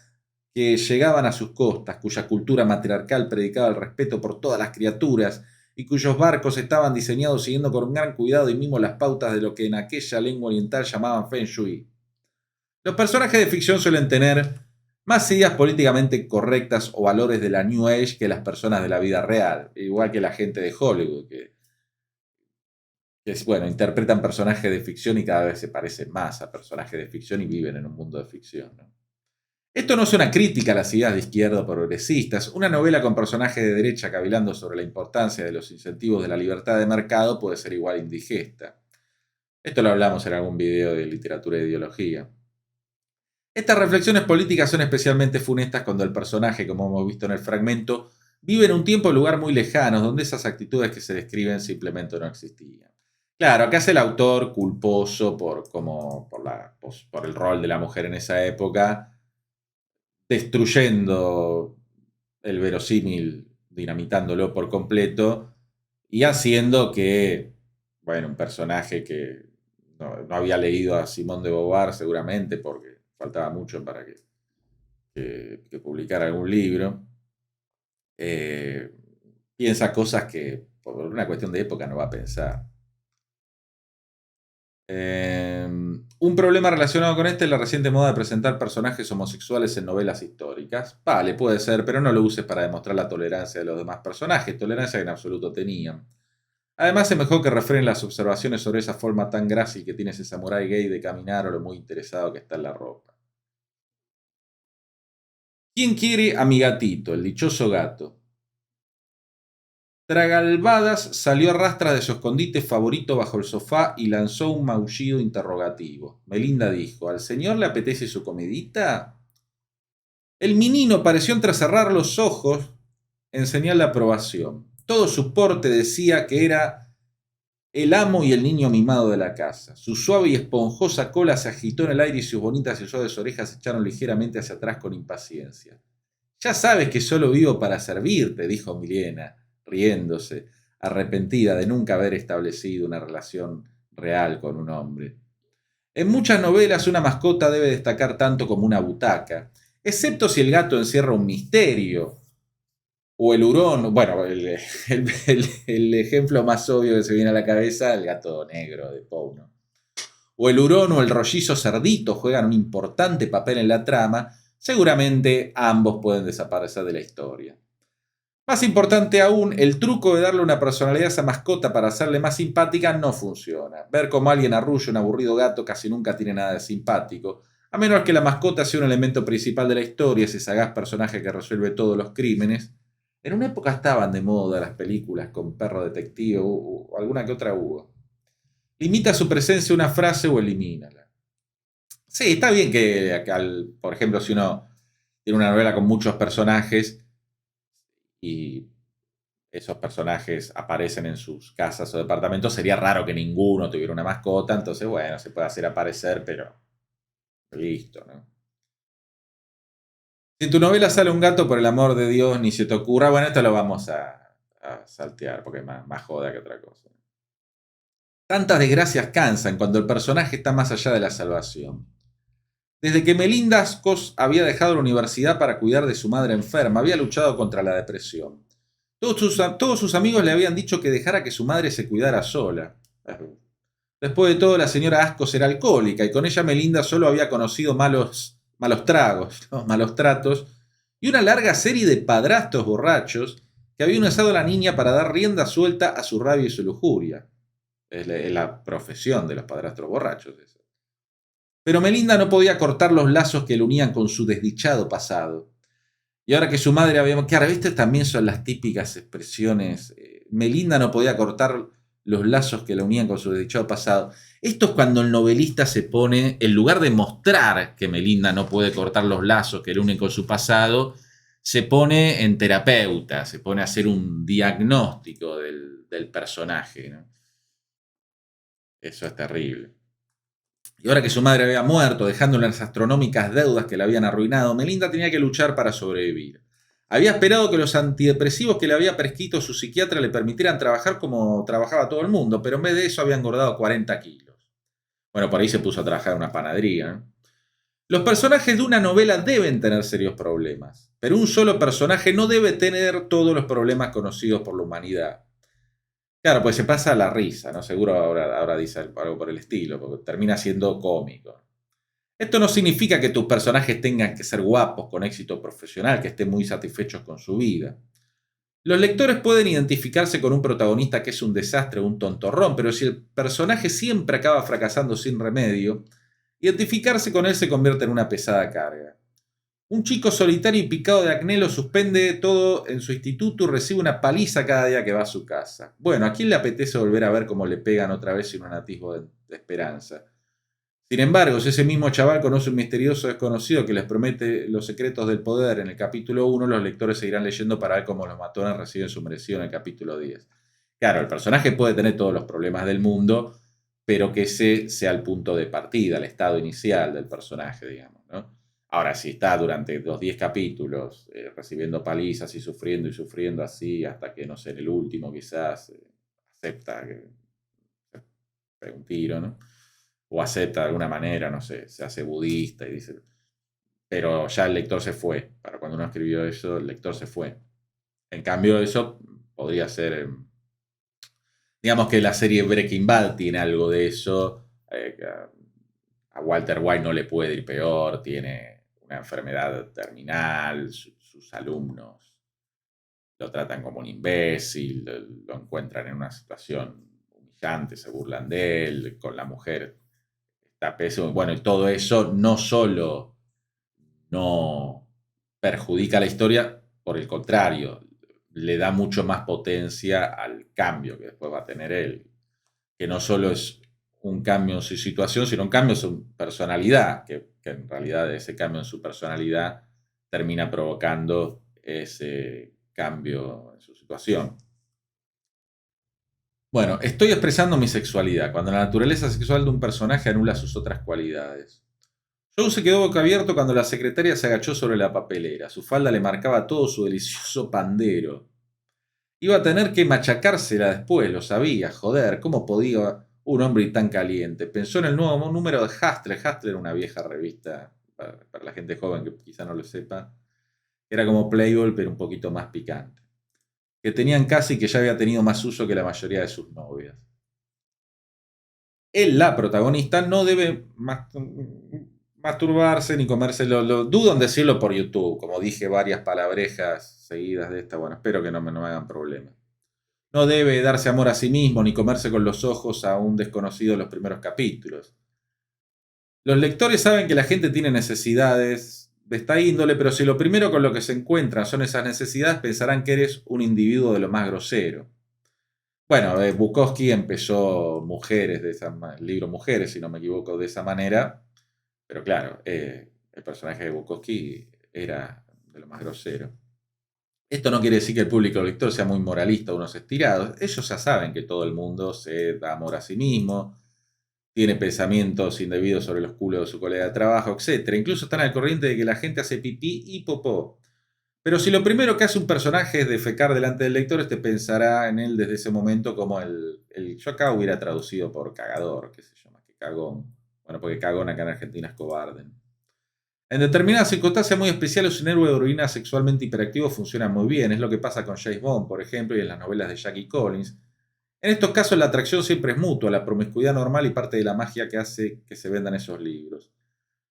que llegaban a sus costas, cuya cultura matriarcal predicaba el respeto por todas las criaturas y cuyos barcos estaban diseñados siguiendo con gran cuidado y mimo las pautas de lo que en aquella lengua oriental llamaban Feng Shui. Los personajes de ficción suelen tener más ideas políticamente correctas o valores de la New Age que las personas de la vida real, igual que la gente de Hollywood, que bueno, interpretan personajes de ficción y cada vez se parecen más a personajes de ficción y viven en un mundo de ficción, ¿no? Esto no es una crítica a las ideas de izquierda o progresistas. Una novela con personajes de derecha cavilando sobre la importancia de los incentivos de la libertad de mercado puede ser igual indigesta. Esto lo hablamos en algún video de literatura e ideología. Estas reflexiones políticas son especialmente funestas cuando el personaje, como hemos visto en el fragmento, vive en un tiempo y lugar muy lejanos, donde esas actitudes que se describen simplemente no existían. Claro, acá es el autor culposo por el rol de la mujer en esa época, destruyendo el verosímil, dinamitándolo por completo y haciendo que, bueno, un personaje que no había leído a Simone de Beauvoir seguramente porque faltaba mucho para que publicara algún libro, piensa cosas que por una cuestión de época no va a pensar. Un problema relacionado con este es la reciente moda de presentar personajes homosexuales en novelas históricas. Vale, puede ser, pero no lo uses para demostrar la tolerancia de los demás personajes, tolerancia que en absoluto tenían. Además, es mejor que refrenen las observaciones sobre esa forma tan grácil que tiene ese samurái gay de caminar o lo muy interesado que está en la ropa. ¿Quién quiere a mi gatito, el dichoso gato? Tragalbadas salió a rastras de su escondite favorito bajo el sofá y lanzó un maullido interrogativo. Melinda dijo: ¿Al señor le apetece su comidita? El menino pareció entrecerrar los ojos en señal de aprobación. Todo su porte decía que era el amo y el niño mimado de la casa. Su suave y esponjosa cola se agitó en el aire y sus bonitas y suaves orejas se echaron ligeramente hacia atrás con impaciencia. Ya sabes que solo vivo para servirte, dijo Milena, riéndose, arrepentida de nunca haber establecido una relación real con un hombre. En muchas novelas una mascota debe destacar tanto como una butaca, excepto si el gato encierra un misterio. O el hurón, bueno, el ejemplo más obvio que se viene a la cabeza, el gato negro de Poe, ¿no? O el hurón o el rollizo cerdito juegan un importante papel en la trama, seguramente ambos pueden desaparecer de la historia. Más importante aún, el truco de darle una personalidad a esa mascota para hacerle más simpática no funciona. Ver cómo alguien arrulla un aburrido gato casi nunca tiene nada de simpático, a menos que la mascota sea un elemento principal de la historia, ese sagaz personaje que resuelve todos los crímenes. En una época estaban de moda las películas con perro detective o alguna que otra hubo. Limita su presencia una frase o elimínala. Sí, está bien que, por ejemplo, si uno tiene una novela con muchos personajes y esos personajes aparecen en sus casas o departamentos, sería raro que ninguno tuviera una mascota, entonces, bueno, se puede hacer aparecer, pero listo, ¿no? Si en tu novela sale un gato, por el amor de Dios, ni se te ocurra, bueno, esto lo vamos a saltear, porque es más joda que otra cosa. Tantas desgracias cansan cuando el personaje está más allá de la salvación. Desde que Melinda Ascos había dejado la universidad para cuidar de su madre enferma, había luchado contra la depresión. Todos sus amigos le habían dicho que dejara que su madre se cuidara sola. Después de todo, la señora Ascos era alcohólica y con ella Melinda solo había conocido malos tragos, ¿no? Malos tratos y una larga serie de padrastros borrachos que habían usado a la niña para dar rienda suelta a su rabia y su lujuria. Es la profesión de los padrastros borrachos. Esa. Pero Melinda no podía cortar los lazos que le unían con su desdichado pasado. Y ahora que su madre había... Claro, estas también son las típicas expresiones. Melinda no podía cortar los lazos que la unían con su desdichado pasado. Esto es cuando el novelista se pone, en lugar de mostrar que Melinda no puede cortar los lazos que le unen con su pasado, se pone en terapeuta, se pone a hacer un diagnóstico del personaje, ¿no? Eso es terrible. Y ahora que su madre había muerto, dejándole las astronómicas deudas que la habían arruinado, Melinda tenía que luchar para sobrevivir. Había esperado que los antidepresivos que le había prescrito su psiquiatra le permitieran trabajar como trabajaba todo el mundo, pero en vez de eso había engordado 40 kilos. Bueno, por ahí se puso a trabajar en una panadería, ¿no? Los personajes de una novela deben tener serios problemas, pero un solo personaje no debe tener todos los problemas conocidos por la humanidad. Claro, pues se pasa a la risa, ¿no? Seguro ahora dice algo por el estilo, porque termina siendo cómico. Esto no significa que tus personajes tengan que ser guapos, con éxito profesional, que estén muy satisfechos con su vida. Los lectores pueden identificarse con un protagonista que es un desastre o un tontorrón, pero si el personaje siempre acaba fracasando sin remedio, identificarse con él se convierte en una pesada carga. Un chico solitario y picado de acné lo suspende todo en su instituto y recibe una paliza cada día que va a su casa. Bueno, ¿a quién le apetece volver a ver cómo le pegan otra vez sin un atisbo de esperanza? Sin embargo, si ese mismo chaval conoce un misterioso desconocido que les promete los secretos del poder en el capítulo 1, los lectores seguirán leyendo para ver cómo los matones reciben su merecido en el capítulo 10. Claro, el personaje puede tener todos los problemas del mundo, pero que ese sea el punto de partida, el estado inicial del personaje, digamos, ¿no? Ahora, si está durante los 10 capítulos recibiendo palizas y sufriendo así, hasta que, no sé, en el último quizás acepta que se pegue un tiro, ¿no? O acepta de alguna manera, no sé, se hace budista y dice... Pero ya el lector se fue. Para cuando uno escribió eso, el lector se fue. En cambio, eso podría ser... digamos que la serie Breaking Bad tiene algo de eso. A Walter White no le puede ir peor, tiene una enfermedad terminal, sus alumnos lo tratan como un imbécil, lo encuentran en una situación humillante, se burlan de él, con la mujer está pésimo. Bueno, y todo eso no solo no perjudica la historia, por el contrario, le da mucho más potencia al cambio que después va a tener él, que no solo es un cambio en su situación, sino un cambio en su personalidad, que en realidad ese cambio en su personalidad termina provocando ese cambio en su situación. Bueno, estoy expresando mi sexualidad, cuando la naturaleza sexual de un personaje anula sus otras cualidades. Joe se quedó boca abierto cuando la secretaria se agachó sobre la papelera. Su falda le marcaba todo su delicioso pandero. Iba a tener que machacársela después, lo sabía. Joder, ¿cómo podía un hombre tan caliente? Pensó en el nuevo número de Hustler. Hustler era una vieja revista, para la gente joven que quizá no lo sepa. Era como Playboy, pero un poquito más picante. Que tenían casi que ya había tenido más uso que la mayoría de sus novias. Él, la protagonista, no debe masturbarse ni comérselo. Lo dudo en decirlo por YouTube, como dije varias palabrejas seguidas de esta. Bueno, espero que no me hagan problemas. No debe darse amor a sí mismo ni comerse con los ojos a un desconocido en los primeros capítulos. Los lectores saben que la gente tiene necesidades de esta índole, pero si lo primero con lo que se encuentran son esas necesidades, pensarán que eres un individuo de lo más grosero. Bueno, Bukowski empezó el libro Mujeres, si no me equivoco, de esa manera, pero claro, el personaje de Bukowski era de lo más grosero. Esto no quiere decir que el público lector sea muy moralista o unos estirados. Ellos ya saben que todo el mundo se da amor a sí mismo, tiene pensamientos indebidos sobre los culos de su colega de trabajo, etc. Incluso están al corriente de que la gente hace pipí y popó. Pero si lo primero que hace un personaje es defecar delante del lector, este pensará en él desde ese momento como yo acá hubiera traducido por cagador, qué sé yo, más que cagón. Bueno, porque cagón acá en Argentina es cobarde. En determinadas circunstancias muy especiales, un héroe de heroína sexualmente hiperactivo funciona muy bien. Es lo que pasa con James Bond, por ejemplo, y en las novelas de Jackie Collins. En estos casos la atracción siempre es mutua, la promiscuidad normal y parte de la magia que hace que se vendan esos libros.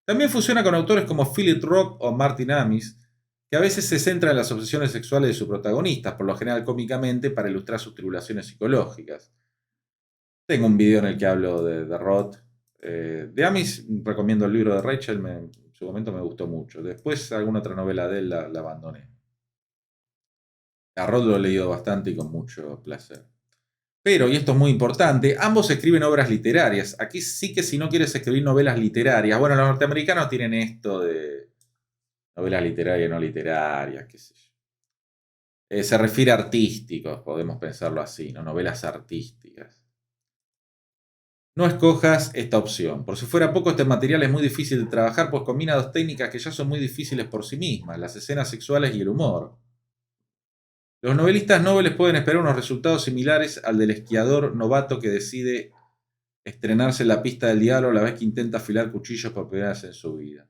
También funciona con autores como Philip Roth o Martin Amis, que a veces se centran en las obsesiones sexuales de sus protagonistas, por lo general cómicamente, para ilustrar sus tribulaciones psicológicas. Tengo un video en el que hablo de Roth. De Amis recomiendo el libro de Rachel, su momento me gustó mucho. Después alguna otra novela de él la abandoné. A Roth lo he leído bastante y con mucho placer. Pero, y esto es muy importante, ambos escriben obras literarias. Aquí sí que si no quieres escribir novelas literarias, bueno, los norteamericanos tienen esto de novelas literarias y no literarias, qué sé yo. Se refiere a artísticos, podemos pensarlo así, ¿no? Novelas artísticas. No escojas esta opción. Por si fuera poco, este material es muy difícil de trabajar, pues combina dos técnicas que ya son muy difíciles por sí mismas, las escenas sexuales y el humor. Los novelistas nobles pueden esperar unos resultados similares al del esquiador novato que decide estrenarse en la pista del diablo a la vez que intenta afilar cuchillos por primera vez en su vida.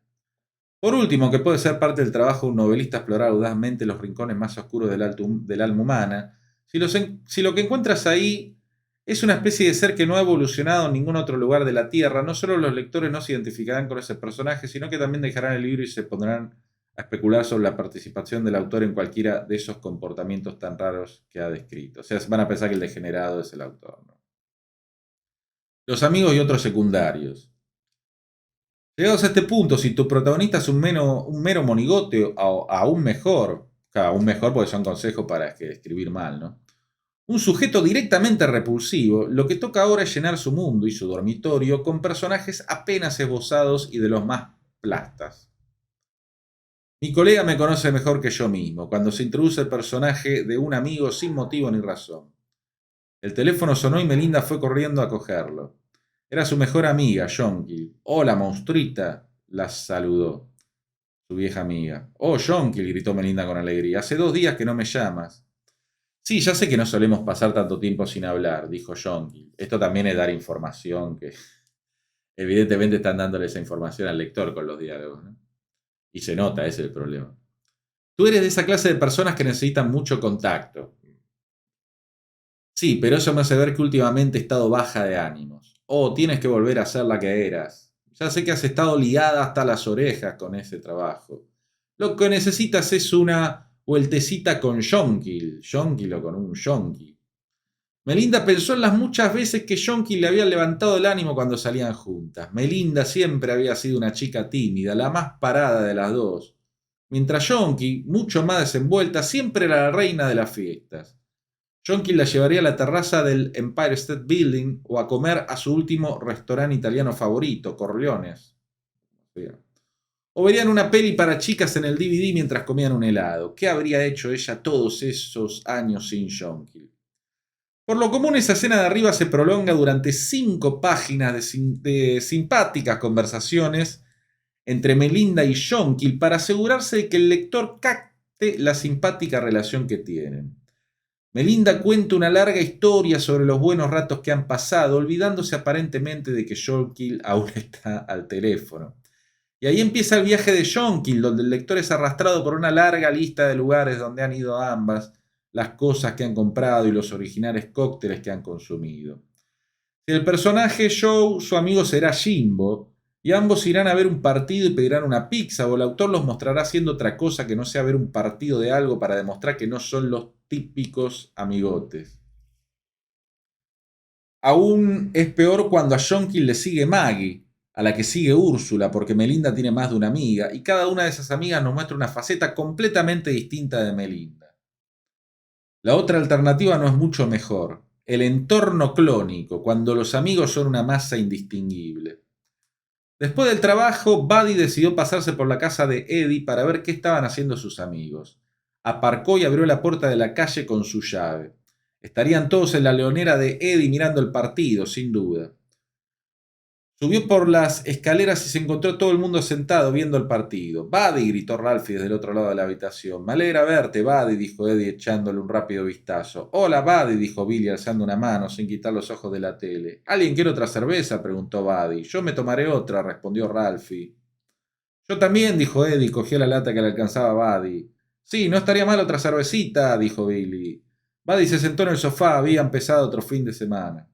Por último, que puede ser parte del trabajo de un novelista explorar audazmente los rincones más oscuros del alma humana, si lo que encuentras ahí es una especie de ser que no ha evolucionado en ningún otro lugar de la Tierra, no solo los lectores no se identificarán con ese personaje, sino que también dejarán el libro y se pondrán a especular sobre la participación del autor en cualquiera de esos comportamientos tan raros que ha descrito. O sea, van a pensar que el degenerado es el autor, ¿no? Los amigos y otros secundarios. Llegados a este punto, si tu protagonista es un mero monigote, o aún mejor, aún mejor porque son consejos para escribir mal, ¿no? Un sujeto directamente repulsivo, lo que toca ahora es llenar su mundo y su dormitorio con personajes apenas esbozados y de los más plastas. Mi colega me conoce mejor que yo mismo, cuando se introduce el personaje de un amigo sin motivo ni razón. El teléfono sonó y Melinda fue corriendo a cogerlo. Era su mejor amiga, Jonquil. Hola, monstruita, la saludó su vieja amiga. Oh, Jonquil, gritó Melinda con alegría. Hace 2 días que no me llamas. Sí, ya sé que no solemos pasar tanto tiempo sin hablar, dijo Jonquil. Esto también es dar información que evidentemente están dándole esa información al lector con los diálogos, ¿no? Y se nota, ese es el problema. Tú eres de esa clase de personas que necesitan mucho contacto. Sí, pero eso me hace ver que últimamente he estado baja de ánimos. Oh, tienes que volver a ser la que eras. Ya sé que has estado ligada hasta las orejas con ese trabajo. Lo que necesitas es una vueltecita con Jonquil. Jonquil o con un Jonqui. Melinda pensó en las muchas veces que Jonquil le había levantado el ánimo cuando salían juntas. Melinda siempre había sido una chica tímida, la más parada de las dos. Mientras Jonqui, mucho más desenvuelta, siempre era la reina de las fiestas. Jonquil la llevaría a la terraza del Empire State Building o a comer a su último restaurante italiano favorito, Corleones. O verían una peli para chicas en el DVD mientras comían un helado. ¿Qué habría hecho ella todos esos años sin Jonquil? Por lo común, esa escena de arriba se prolonga durante 5 páginas de simpáticas conversaciones entre Melinda y Jonquil para asegurarse de que el lector capte la simpática relación que tienen. Melinda cuenta una larga historia sobre los buenos ratos que han pasado, olvidándose aparentemente de que Jonquil aún está al teléfono. Y ahí empieza el viaje de Jonquil, donde el lector es arrastrado por una larga lista de lugares donde han ido ambas, las cosas que han comprado y los originales cócteles que han consumido. Si el personaje Joe, su amigo será Jimbo, y ambos irán a ver un partido y pedirán una pizza, o el autor los mostrará haciendo otra cosa que no sea ver un partido de algo para demostrar que no son los típicos amigotes. Aún es peor cuando a Jonquil le sigue Maggie, a la que sigue Úrsula, porque Melinda tiene más de una amiga, y cada una de esas amigas nos muestra una faceta completamente distinta de Melinda. La otra alternativa no es mucho mejor, el entorno clónico, cuando los amigos son una masa indistinguible. Después del trabajo, Buddy decidió pasarse por la casa de Eddie para ver qué estaban haciendo sus amigos. Aparcó y abrió la puerta de la calle con su llave. Estarían todos en la leonera de Eddie mirando el partido, sin duda. Subió por las escaleras y se encontró todo el mundo sentado viendo el partido. Buddy, gritó Ralphie desde el otro lado de la habitación. Me alegra verte, Buddy, dijo Eddie echándole un rápido vistazo. Hola, Buddy, dijo Billy alzando una mano sin quitar los ojos de la tele. ¿Alguien quiere otra cerveza?, preguntó Buddy. Yo me tomaré otra, respondió Ralphie. Yo también, dijo Eddie y cogió la lata que le alcanzaba a Buddy. Sí, no estaría mal otra cervecita, dijo Billy. Buddy se sentó en el sofá, había empezado otro fin de semana.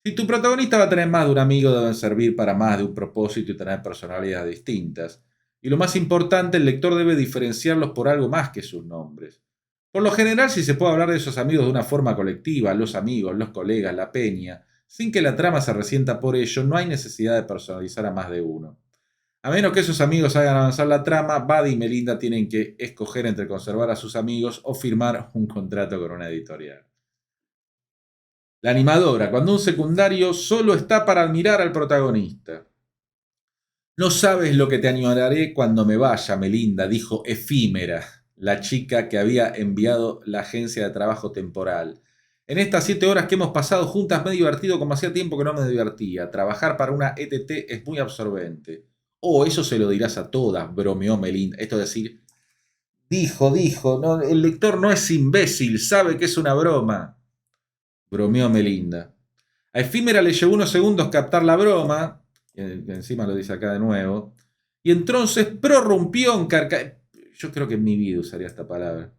Si tu protagonista va a tener más de un amigo, deben servir para más de un propósito y tener personalidades distintas. Y lo más importante, el lector debe diferenciarlos por algo más que sus nombres. Por lo general, si se puede hablar de esos amigos de una forma colectiva, los amigos, los colegas, la peña, sin que la trama se resienta por ello, no hay necesidad de personalizar a más de uno. A menos que esos amigos hagan avanzar la trama, Buddy y Melinda tienen que escoger entre conservar a sus amigos o firmar un contrato con una editorial. La animadora, cuando un secundario solo está para admirar al protagonista. No sabes lo que te añoraré cuando me vaya, Melinda, dijo Efímera, la chica que había enviado la agencia de trabajo temporal. En estas 7 horas que hemos pasado juntas me he divertido como hacía tiempo que no me divertía. Trabajar para una ETT es muy absorbente. Oh, eso se lo dirás a todas, bromeó Melinda. Esto es decir, dijo, no, el lector no es imbécil, sabe que es una broma, bromeó Melinda. A Efímera le llevó unos segundos captar la broma, encima lo dice acá de nuevo, y entonces prorrumpió en carcajadas. Yo creo que en mi vida usaría esta palabra.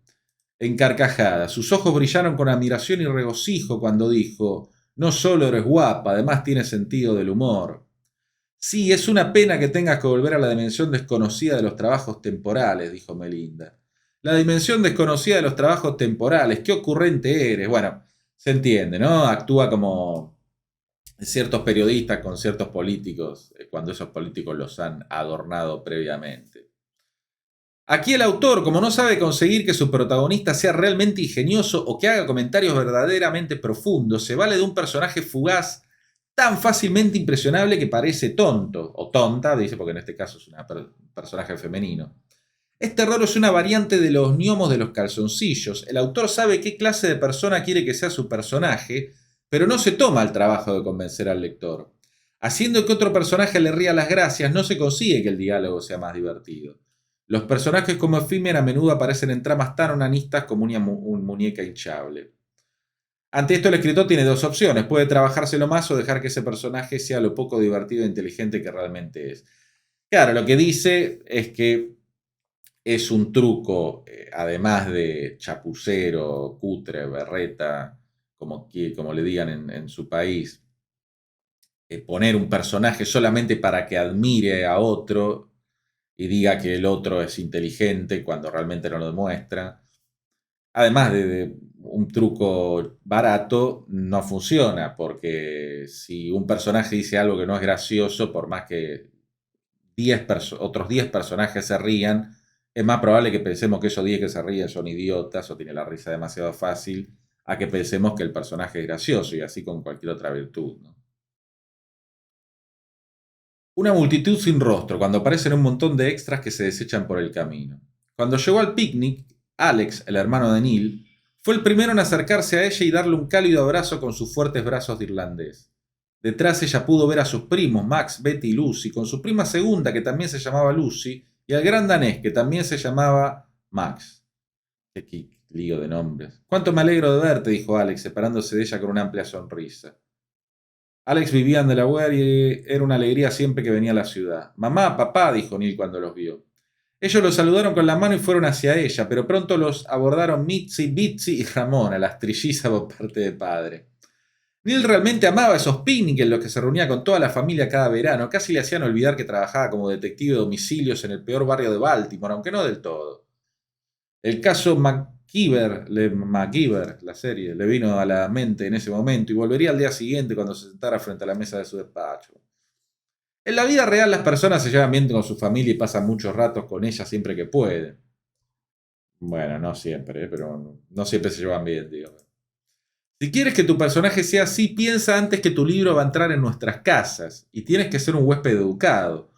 En carcajadas. Sus ojos brillaron con admiración y regocijo cuando dijo: no solo eres guapa, además tienes sentido del humor. Sí, es una pena que tengas que volver a la dimensión desconocida de los trabajos temporales, dijo Melinda. La dimensión desconocida de los trabajos temporales, qué ocurrente eres. Bueno, se entiende, ¿no? Actúa como ciertos periodistas con ciertos políticos, cuando esos políticos los han adornado previamente. Aquí el autor, como no sabe conseguir que su protagonista sea realmente ingenioso o que haga comentarios verdaderamente profundos, se vale de un personaje fugaz tan fácilmente impresionable que parece tonto, o tonta, dice, porque en este caso es un personaje femenino. Este raro es una variante de los gnomos de los calzoncillos. El autor sabe qué clase de persona quiere que sea su personaje, pero no se toma el trabajo de convencer al lector. Haciendo que otro personaje le ría las gracias, no se consigue que el diálogo sea más divertido. Los personajes como Efímera a menudo aparecen en tramas tan onanistas como una muñeca hinchable. Ante esto el escritor tiene 2 opciones: puede trabajárselo más o dejar que ese personaje sea lo poco divertido e inteligente que realmente es. Claro, lo que dice es que es un truco, además de chapucero, cutre, berreta, como le digan en su país, poner un personaje solamente para que admire a otro y diga que el otro es inteligente cuando realmente no lo demuestra. Además de un truco barato, no funciona, porque si un personaje dice algo que no es gracioso, por más que otros 10 personajes se rían, es más probable que pensemos que esos 10 que se ríen son idiotas o tienen la risa demasiado fácil, a que pensemos que el personaje es gracioso, y así con cualquier otra virtud, ¿no? Una multitud sin rostro, cuando aparecen un montón de extras que se desechan por el camino. Cuando llegó al picnic, Alex, el hermano de Neil, fue el primero en acercarse a ella y darle un cálido abrazo con sus fuertes brazos de irlandés. Detrás ella pudo ver a sus primos, Max, Betty y Lucy, con su prima segunda, que también se llamaba Lucy, y al gran danés, que también se llamaba Max. Qué lío de nombres. Cuánto me alegro de verte, dijo Alex, separándose de ella con una amplia sonrisa. Alex vivía en Delaware y era una alegría siempre que venía a la ciudad. Mamá, papá, dijo Neil cuando los vio. Ellos los saludaron con la mano y fueron hacia ella, pero pronto los abordaron Mitzi, Bitsy y Ramona, las trillizas por parte de padre. Neil realmente amaba esos picnics en los que se reunía con toda la familia cada verano. Casi le hacían olvidar que trabajaba como detective de domicilios en el peor barrio de Baltimore, aunque no del todo. El caso MacGyver, la serie, le vino a la mente en ese momento y volvería al día siguiente cuando se sentara frente a la mesa de su despacho. En la vida real las personas se llevan bien con su familia y pasan muchos ratos con ella siempre que pueden. Bueno, no siempre, pero no siempre se llevan bien, digo. Si quieres que tu personaje sea así, piensa antes que tu libro va a entrar en nuestras casas y tienes que ser un huésped educado.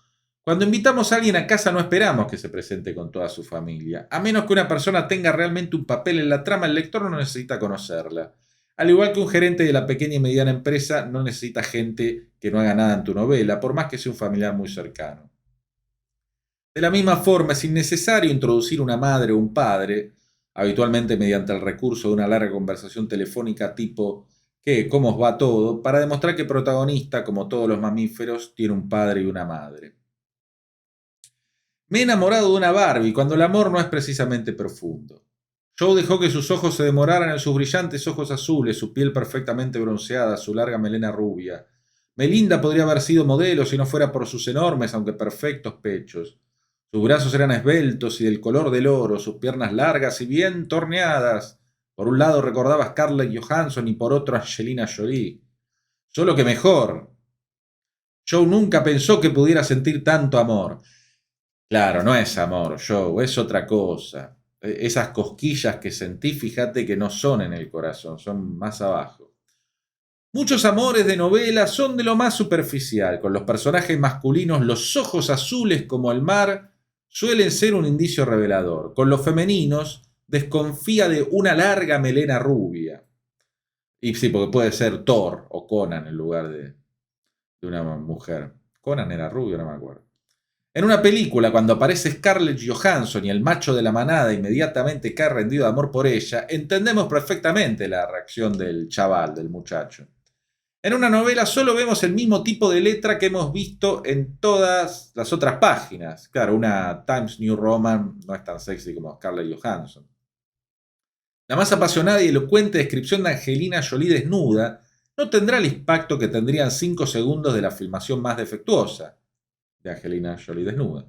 Cuando invitamos a alguien a casa no esperamos que se presente con toda su familia. A menos que una persona tenga realmente un papel en la trama, el lector no necesita conocerla. Al igual que un gerente de la pequeña y mediana empresa no necesita gente que no haga nada en tu novela, por más que sea un familiar muy cercano. De la misma forma, es innecesario introducir una madre o un padre, habitualmente mediante el recurso de una larga conversación telefónica tipo ¿qué? ¿Cómo os va todo?, para demostrar que el protagonista, como todos los mamíferos, tiene un padre y una madre. Me he enamorado de una Barbie cuando el amor no es precisamente profundo. Joe dejó que sus ojos se demoraran en sus brillantes ojos azules, su piel perfectamente bronceada, su larga melena rubia. Melinda podría haber sido modelo si no fuera por sus enormes, aunque perfectos pechos. Sus brazos eran esbeltos y del color del oro, sus piernas largas y bien torneadas. Por un lado recordaba a Scarlett Johansson y por otro a Angelina Jolie. Solo que mejor. Joe nunca pensó que pudiera sentir tanto amor. Claro, no es amor, Joe, es otra cosa. Esas cosquillas que sentí, fíjate que no son en el corazón, son más abajo. Muchos amores de novela son de lo más superficial, con los personajes masculinos los ojos azules como el mar suelen ser un indicio revelador. Con los femeninos desconfía de una larga melena rubia. Y sí, porque puede ser Thor o Conan en lugar de una mujer. Conan era rubio, no me acuerdo. En una película, cuando aparece Scarlett Johansson y el macho de la manada inmediatamente cae rendido de amor por ella, entendemos perfectamente la reacción del chaval, del muchacho. En una novela solo vemos el mismo tipo de letra que hemos visto en todas las otras páginas. Claro, una Times New Roman no es tan sexy como Scarlett Johansson. La más apasionada y elocuente descripción de Angelina Jolie desnuda no tendrá el impacto que tendrían 5 segundos de la filmación más defectuosa de Angelina Jolie desnuda.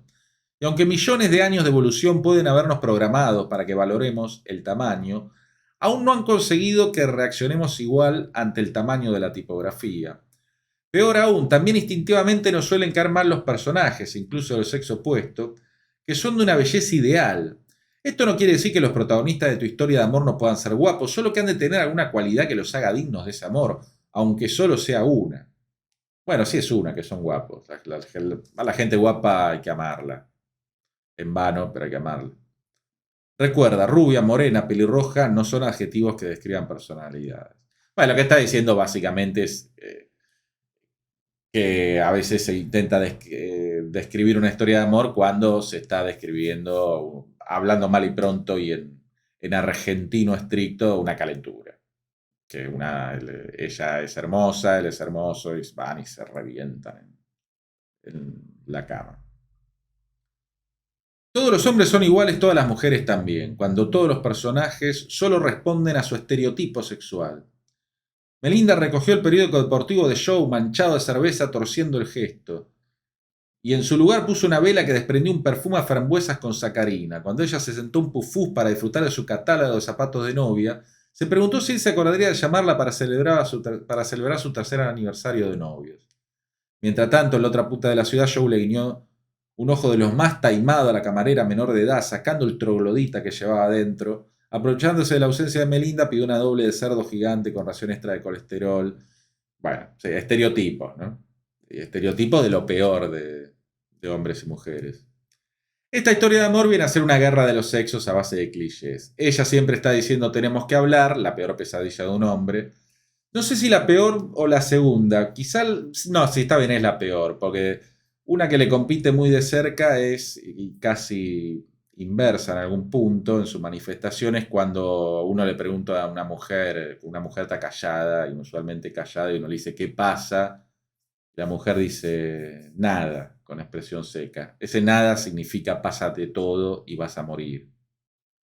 Y aunque millones de años de evolución pueden habernos programado para que valoremos el tamaño, aún no han conseguido que reaccionemos igual ante el tamaño de la tipografía. Peor aún, también instintivamente nos suelen caer mal los personajes, incluso del sexo opuesto, que son de una belleza ideal. Esto no quiere decir que los protagonistas de tu historia de amor no puedan ser guapos, solo que han de tener alguna cualidad que los haga dignos de ese amor, aunque solo sea una. Bueno, sí es una, que son guapos. A la gente guapa hay que amarla. En vano, pero hay que amarla. Recuerda, rubia, morena, pelirroja no son adjetivos que describan personalidades. Bueno, lo que está diciendo básicamente es que a veces se intenta describir una historia de amor cuando se está describiendo, hablando mal y pronto y en argentino estricto, una calentura. Que ella es hermosa, él es hermoso y van y se revientan en la cama. Todos los hombres son iguales, todas las mujeres también, cuando todos los personajes solo responden a su estereotipo sexual. Melinda recogió el periódico deportivo de Joe manchado de cerveza torciendo el gesto, y en su lugar puso una vela que desprendió un perfume a frambuesas con sacarina. Cuando ella se sentó un pufús para disfrutar de su catálogo de zapatos de novia, se preguntó si él se acordaría de llamarla para celebrar su tercer aniversario de novios. Mientras tanto, en la otra punta de la ciudad, Joe le guiñó un ojo de los más taimado a la camarera menor de edad, sacando el troglodita que llevaba adentro. Aprovechándose de la ausencia de Melinda, pidió una doble de cerdo gigante con ración extra de colesterol. Bueno, sí, estereotipos, ¿no? Estereotipos de lo peor de hombres y mujeres. Esta historia de amor viene a ser una guerra de los sexos a base de clichés. Ella siempre está diciendo tenemos que hablar, la peor pesadilla de un hombre. No sé si la peor o la segunda. Quizá, no, sí, está bien, es la peor, porque una que le compite muy de cerca es y casi inversa en algún punto en sus manifestaciones cuando uno le pregunta a una mujer está callada, inusualmente callada, y uno le dice ¿qué pasa? La mujer dice nada, con expresión seca. Ese nada significa pásate todo y vas a morir.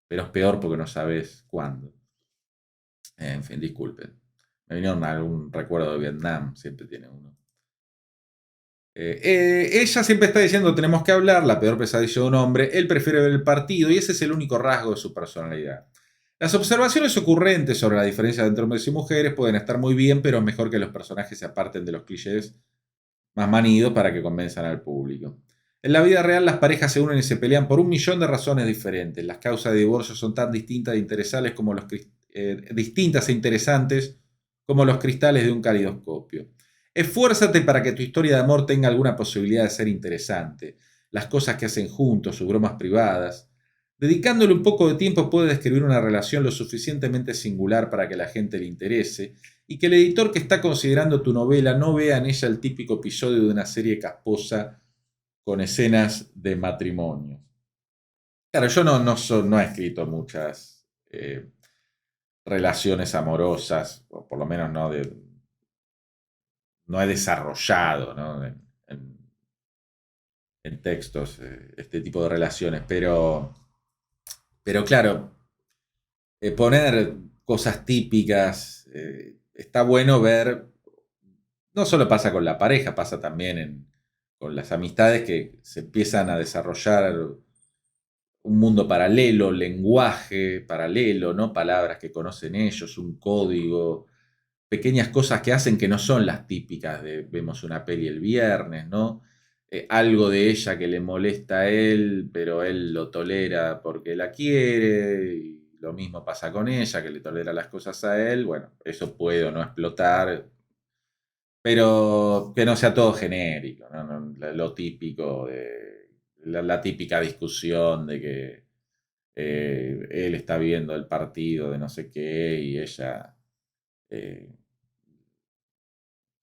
Pero es peor porque no sabes cuándo. En fin, disculpen. Me vinieron algún recuerdo de Vietnam, siempre tiene uno. Ella siempre está diciendo tenemos que hablar, la peor pesadilla de un hombre. Él prefiere ver el partido y ese es el único rasgo de su personalidad. Las observaciones ocurrentes sobre la diferencia entre hombres y mujeres pueden estar muy bien, pero es mejor que los personajes se aparten de los clichés más manidos para que convenzan al público. En la vida real las parejas se unen y se pelean por un millón de razones diferentes. Las causas de divorcio son tan distintas distintas e interesantes como los cristales de un calidoscopio. Esfuérzate para que tu historia de amor tenga alguna posibilidad de ser interesante. Las cosas que hacen juntos, sus bromas privadas. Dedicándole un poco de tiempo puede describir una relación lo suficientemente singular para que la gente le interese y que el editor que está considerando tu novela no vea en ella el típico episodio de una serie casposa con escenas de matrimonio. Claro, yo no he escrito muchas relaciones amorosas, o por lo menos no he desarrollado, ¿no? En textos este tipo de relaciones, pero claro, poner cosas típicas, está bueno ver, no solo pasa con la pareja, pasa también con las amistades que se empiezan a desarrollar un mundo paralelo, lenguaje paralelo, ¿no? Palabras que conocen ellos, un código, pequeñas cosas que hacen que no son las típicas de vemos una peli el viernes, ¿no? Algo de ella que le molesta a él, pero él lo tolera porque la quiere, y lo mismo pasa con ella, que le tolera las cosas a él. Bueno, eso puede o no explotar, pero que no sea todo genérico, ¿no? Lo típico de la típica discusión de que él está viendo el partido de no sé qué y ella eh,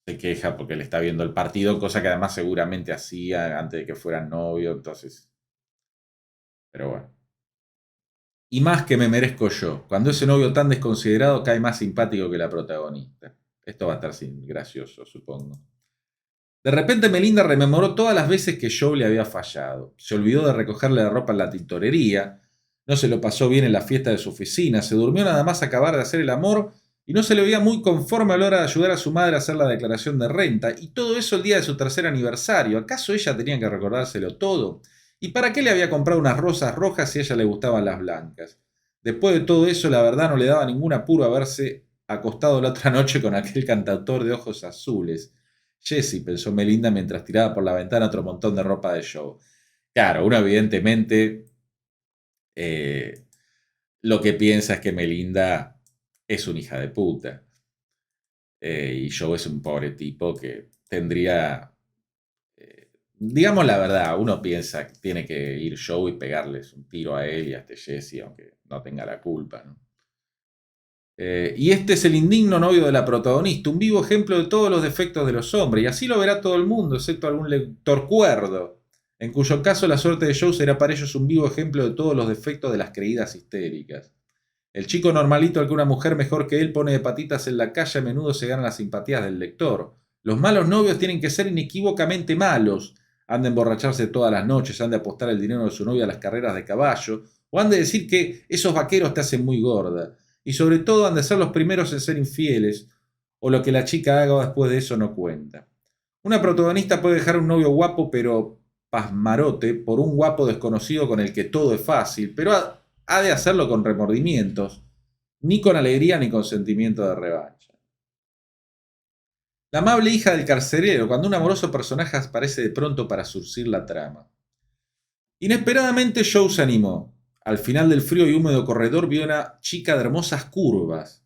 se queja porque él está viendo el partido, cosa que además seguramente hacía antes de que fueran novios, entonces, pero bueno. Y más que me merezco yo, cuando ese novio tan desconsiderado cae más simpático que la protagonista. Esto va a estar gracioso, supongo. De repente Melinda rememoró todas las veces que Joe le había fallado. Se olvidó de recogerle la ropa en la tintorería, no se lo pasó bien en la fiesta de su oficina, se durmió nada más acabar de hacer el amor y no se le veía muy conforme a la hora de ayudar a su madre a hacer la declaración de renta, y todo eso el día de su tercer aniversario. ¿Acaso ella tenía que recordárselo todo? ¿Y para qué le había comprado unas rosas rojas si a ella le gustaban las blancas? Después de todo eso, la verdad no le daba ningún apuro haberse acostado la otra noche con aquel cantautor de ojos azules. Jessie, pensó Melinda mientras tiraba por la ventana otro montón de ropa de Joe. Claro, uno evidentemente eh, lo que piensa es que Melinda es una hija de puta. Y Joe es un pobre tipo que tendría... digamos la verdad, uno piensa que tiene que ir Joe y pegarles un tiro a él y a este Jesse, aunque no tenga la culpa, ¿no? Y este es el indigno novio de la protagonista, un vivo ejemplo de todos los defectos de los hombres, y así lo verá todo el mundo, excepto algún lector cuerdo, en cuyo caso la suerte de Joe será para ellos un vivo ejemplo de todos los defectos de las creídas histéricas. El chico normalito al que una mujer mejor que él pone de patitas en la calle a menudo se gana las simpatías del lector. Los malos novios tienen que ser inequívocamente malos. Han de emborracharse todas las noches, han de apostar el dinero de su novia a las carreras de caballo, o han de decir que esos vaqueros te hacen muy gorda. Y sobre todo han de ser los primeros en ser infieles, o lo que la chica haga después de eso no cuenta. Una protagonista puede dejar un novio guapo pero pasmarote por un guapo desconocido con el que todo es fácil, pero ha de hacerlo con remordimientos, ni con alegría ni con sentimiento de revancha. La amable hija del carcelero, cuando un amoroso personaje aparece de pronto para surcir la trama. Inesperadamente Joe se animó. Al final del frío y húmedo corredor vio una chica de hermosas curvas.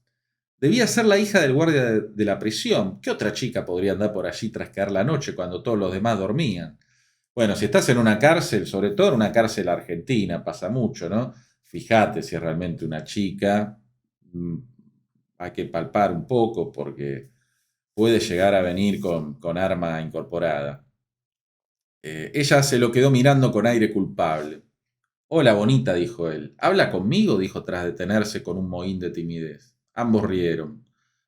Debía ser la hija del guardia de la prisión. ¿Qué otra chica podría andar por allí tras caer la noche cuando todos los demás dormían? Bueno, si estás en una cárcel, sobre todo en una cárcel argentina, pasa mucho, ¿no? Fíjate si es realmente una chica. mm, Hay que palpar un poco porque puede llegar a venir con arma incorporada. Ella se lo quedó mirando con aire culpable. Hola, bonita, dijo él. ¿Habla conmigo? Dijo tras detenerse con un mohín de timidez. Ambos rieron.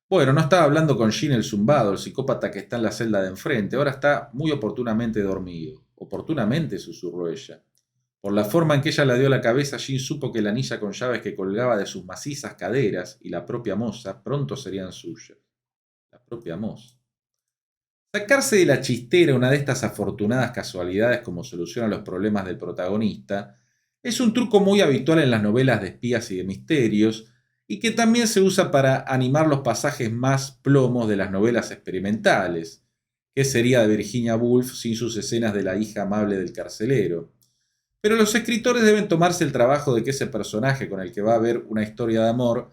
Bueno, no estaba hablando con Jean el zumbado, el psicópata que está en la celda de enfrente. Ahora está muy oportunamente dormido. Oportunamente, susurró ella. Por la forma en que ella le dio la cabeza, Jean supo que la anilla con llaves que colgaba de sus macizas caderas y la propia moza pronto serían suyas. La propia moza. Sacarse de la chistera una de estas afortunadas casualidades como soluciona los problemas del protagonista es un truco muy habitual en las novelas de espías y de misterios, y que también se usa para animar los pasajes más plomos de las novelas experimentales, que sería de Virginia Woolf sin sus escenas de la hija amable del carcelero. Pero los escritores deben tomarse el trabajo de que ese personaje con el que va a haber una historia de amor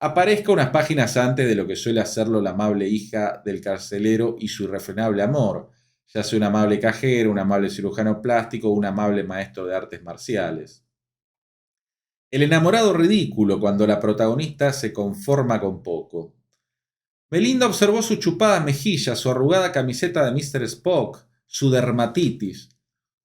aparezca unas páginas antes de lo que suele hacerlo la amable hija del carcelero y su irrefrenable amor, ya sea un amable cajero, un amable cirujano plástico o un amable maestro de artes marciales. El enamorado ridículo cuando la protagonista se conforma con poco. Melinda observó sus chupadas mejillas, su arrugada camiseta de Mr. Spock, su dermatitis.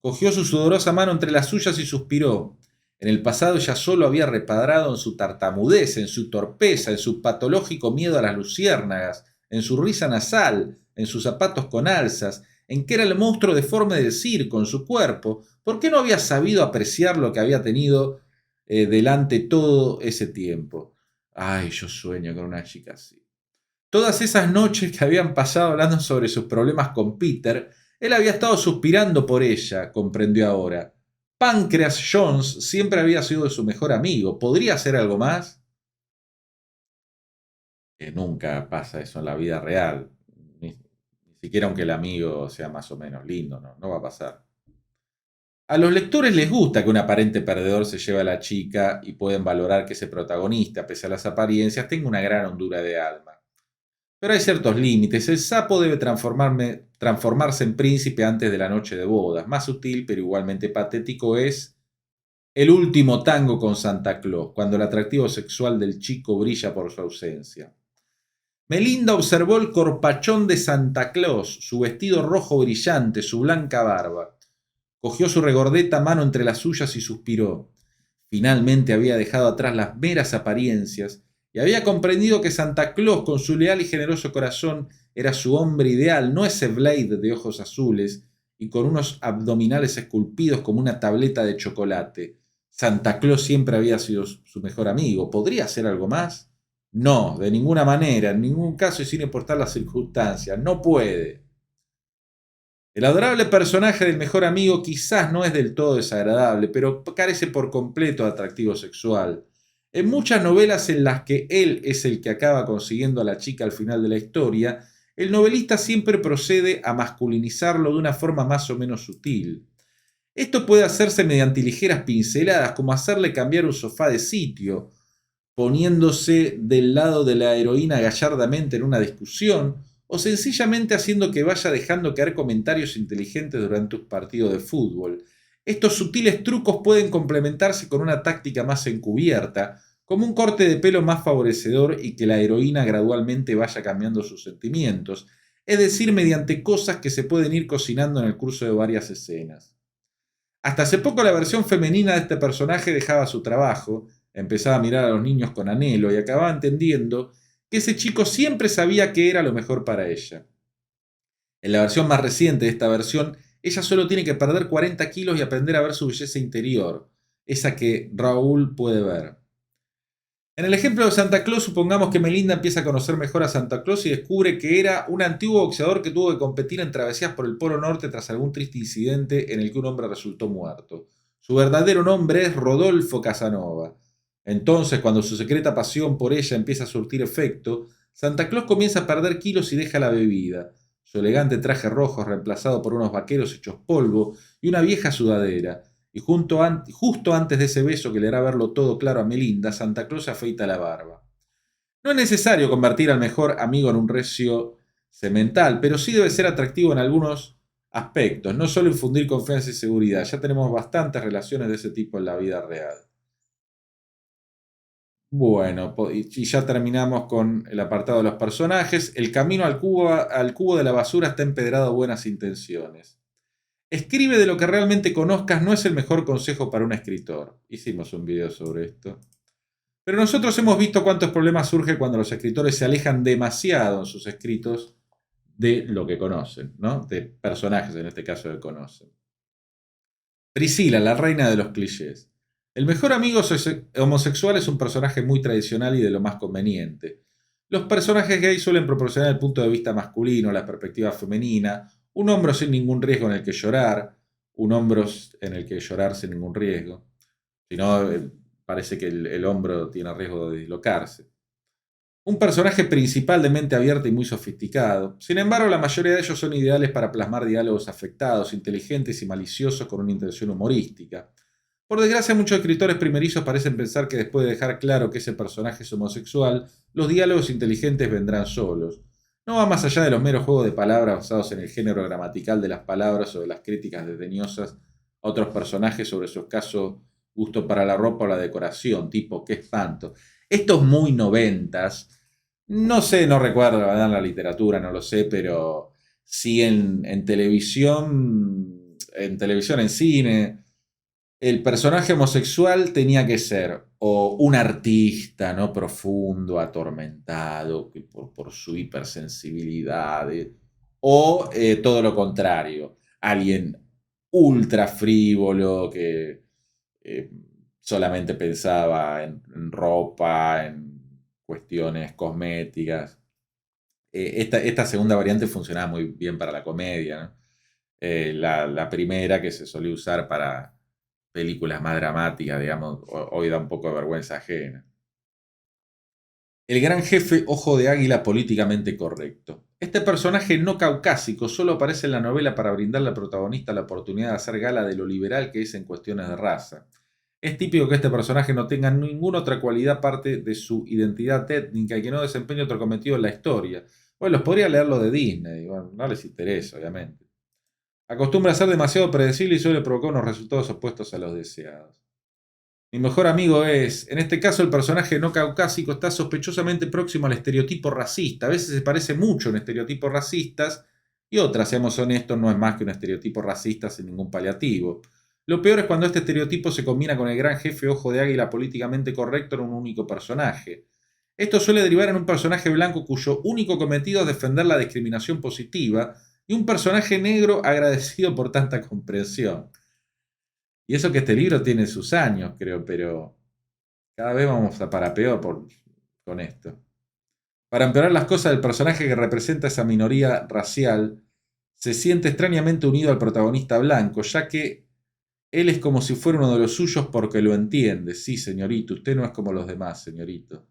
Cogió su sudorosa mano entre las suyas y suspiró. En el pasado ella solo había reparado en su tartamudez, en su torpeza, en su patológico miedo a las luciérnagas, en su risa nasal, en sus zapatos con alzas, en que era el monstruo deforme del circo, en su cuerpo. ¿Por qué no había sabido apreciar lo que había tenido delante todo ese tiempo? Ay, yo sueño con una chica así. Todas esas noches que habían pasado hablando sobre sus problemas con Peter, él había estado suspirando por ella, comprendió ahora. Pancreas Jones siempre había sido su mejor amigo. ¿Podría hacer algo más? Nunca pasa eso en la vida real. Ni siquiera aunque el amigo sea más o menos lindo, no, no va a pasar. A los lectores les gusta que un aparente perdedor se lleve a la chica y pueden valorar que ese protagonista, pese a las apariencias, tenga una gran hondura de alma. Pero hay ciertos límites. El sapo debe transformarse en príncipe antes de la noche de bodas. Más sutil, pero igualmente patético, es el último tango con Santa Claus, cuando el atractivo sexual del chico brilla por su ausencia. Melinda observó el corpachón de Santa Claus, su vestido rojo brillante, su blanca barba. Cogió su regordeta mano entre las suyas y suspiró. Finalmente había dejado atrás las meras apariencias y había comprendido que Santa Claus, con su leal y generoso corazón, era su hombre ideal, no ese Blade de ojos azules y con unos abdominales esculpidos como una tableta de chocolate. Santa Claus siempre había sido su mejor amigo. ¿Podría ser algo más? No, de ninguna manera, en ningún caso y sin importar las circunstancias. No puede. El adorable personaje del mejor amigo quizás no es del todo desagradable, pero carece por completo de atractivo sexual. En muchas novelas en las que él es el que acaba consiguiendo a la chica al final de la historia, el novelista siempre procede a masculinizarlo de una forma más o menos sutil. Esto puede hacerse mediante ligeras pinceladas, como hacerle cambiar un sofá de sitio, poniéndose del lado de la heroína gallardamente en una discusión, o sencillamente haciendo que vaya dejando caer comentarios inteligentes durante un partido de fútbol. Estos sutiles trucos pueden complementarse con una táctica más encubierta, como un corte de pelo más favorecedor y que la heroína gradualmente vaya cambiando sus sentimientos, es decir, mediante cosas que se pueden ir cocinando en el curso de varias escenas. Hasta hace poco la versión femenina de este personaje dejaba su trabajo, empezaba a mirar a los niños con anhelo y acababa entendiendo que ese chico siempre sabía que era lo mejor para ella. En la versión más reciente de esta versión, ella solo tiene que perder 40 kilos y aprender a ver su belleza interior, esa que Raúl puede ver. En el ejemplo de Santa Claus, supongamos que Melinda empieza a conocer mejor a Santa Claus y descubre que era un antiguo boxeador que tuvo que competir en travesías por el Polo Norte tras algún triste incidente en el que un hombre resultó muerto. Su verdadero nombre es Rodolfo Casanova. Entonces, cuando su secreta pasión por ella empieza a surtir efecto, Santa Claus comienza a perder kilos y deja la bebida. Su elegante traje rojo es reemplazado por unos vaqueros hechos polvo y una vieja sudadera. Y justo antes de ese beso que le hará verlo todo claro a Melinda, Santa Claus afeita la barba. No es necesario convertir al mejor amigo en un recio semental, pero sí debe ser atractivo en algunos aspectos, no solo infundir confianza y seguridad. Ya tenemos bastantes relaciones de ese tipo en la vida real. Bueno, y ya terminamos con el apartado de los personajes. El camino al cubo de la basura está empedrado de buenas intenciones. Escribe de lo que realmente conozcas no es el mejor consejo para un escritor. Hicimos un video sobre esto. Pero nosotros hemos visto cuántos problemas surgen cuando los escritores se alejan demasiado en sus escritos de lo que conocen, ¿no? De personajes en este caso que conocen. Priscila, la reina de los clichés. El mejor amigo homosexual es un personaje muy tradicional y de lo más conveniente. Los personajes gay suelen proporcionar el punto de vista masculino, la perspectiva femenina, un hombro sin ningún riesgo en el que llorar, un hombro en el que llorar sin ningún riesgo. Si no, parece que el hombro tiene riesgo de dislocarse. Un personaje principal de mente abierta y muy sofisticado. Sin embargo, la mayoría de ellos son ideales para plasmar diálogos afectados, inteligentes y maliciosos con una intención humorística. Por desgracia, muchos escritores primerizos parecen pensar que después de dejar claro que ese personaje es homosexual, los diálogos inteligentes vendrán solos. No va más allá de los meros juegos de palabras basados en el género gramatical de las palabras o de las críticas desdeñosas a otros personajes sobre su escaso gusto para la ropa o la decoración, tipo, qué espanto. Estos muy noventas, no sé, no recuerdo la verdad en la literatura, no lo sé, pero sí en cine, el personaje homosexual tenía que ser o un artista, ¿no? Profundo, atormentado por su hipersensibilidad, o todo lo contrario, alguien ultra frívolo que eh, solamente pensaba en ropa, en cuestiones cosméticas. Esta segunda variante funcionaba muy bien para la comedia, ¿no? La primera que se solía usar para películas más dramáticas, digamos, hoy da un poco de vergüenza ajena. El gran jefe Ojo de Águila políticamente correcto. Este personaje no caucásico solo aparece en la novela para brindarle al protagonista la oportunidad de hacer gala de lo liberal que es en cuestiones de raza. Es típico que este personaje no tenga ninguna otra cualidad aparte de su identidad étnica y que no desempeñe otro cometido en la historia. Bueno, los podría leer lo de Disney, bueno, no les interesa, obviamente. Acostumbra a ser demasiado predecible y suele provocar unos resultados opuestos a los deseados. Mi mejor amigo es, en este caso el personaje no caucásico está sospechosamente próximo al estereotipo racista. A veces se parece mucho a un estereotipo racistas y otra, seamos honestos, no es más que un estereotipo racista sin ningún paliativo. Lo peor es cuando este estereotipo se combina con el gran jefe Ojo de Águila políticamente correcto en un único personaje. Esto suele derivar en un personaje blanco cuyo único cometido es defender la discriminación positiva y un personaje negro agradecido por tanta comprensión. Y eso que este libro tiene sus años, creo, pero cada vez vamos a para peor con esto. Para empeorar las cosas, el personaje que representa esa minoría racial se siente extrañamente unido al protagonista blanco, ya que él es como si fuera uno de los suyos porque lo entiende. Sí, señorito, usted no es como los demás, señorito.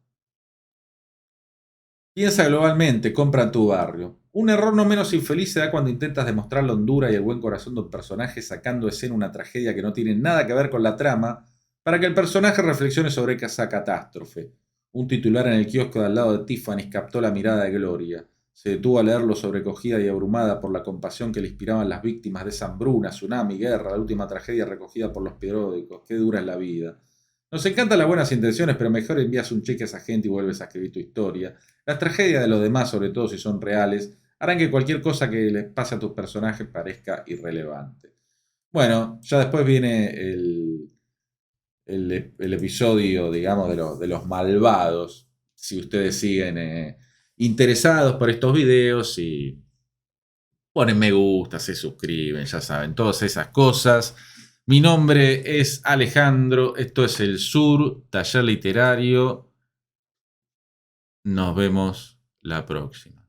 Piensa globalmente, compra en tu barrio. Un error no menos infeliz se da cuando intentas demostrar la hondura y el buen corazón de un personaje sacando de escena una tragedia que no tiene nada que ver con la trama para que el personaje reflexione sobre esa catástrofe. Un titular en el kiosco de al lado de Tiffany's captó la mirada de Gloria. Se detuvo a leerlo sobrecogida y abrumada por la compasión que le inspiraban las víctimas de esa hambruna, tsunami, guerra, la última tragedia recogida por los periódicos. Qué dura es la vida. Nos encantan las buenas intenciones, pero mejor envías un cheque a esa gente y vuelves a escribir tu historia. Las tragedias de los demás, sobre todo si son reales, harán que cualquier cosa que les pase a tus personajes parezca irrelevante. Bueno, ya después viene el episodio, digamos, de los malvados. Si ustedes siguen interesados por estos videos y ponen me gusta, se suscriben, ya saben, todas esas cosas. Mi nombre es Alejandro, esto es El Sur, Taller Literario. Nos vemos la próxima.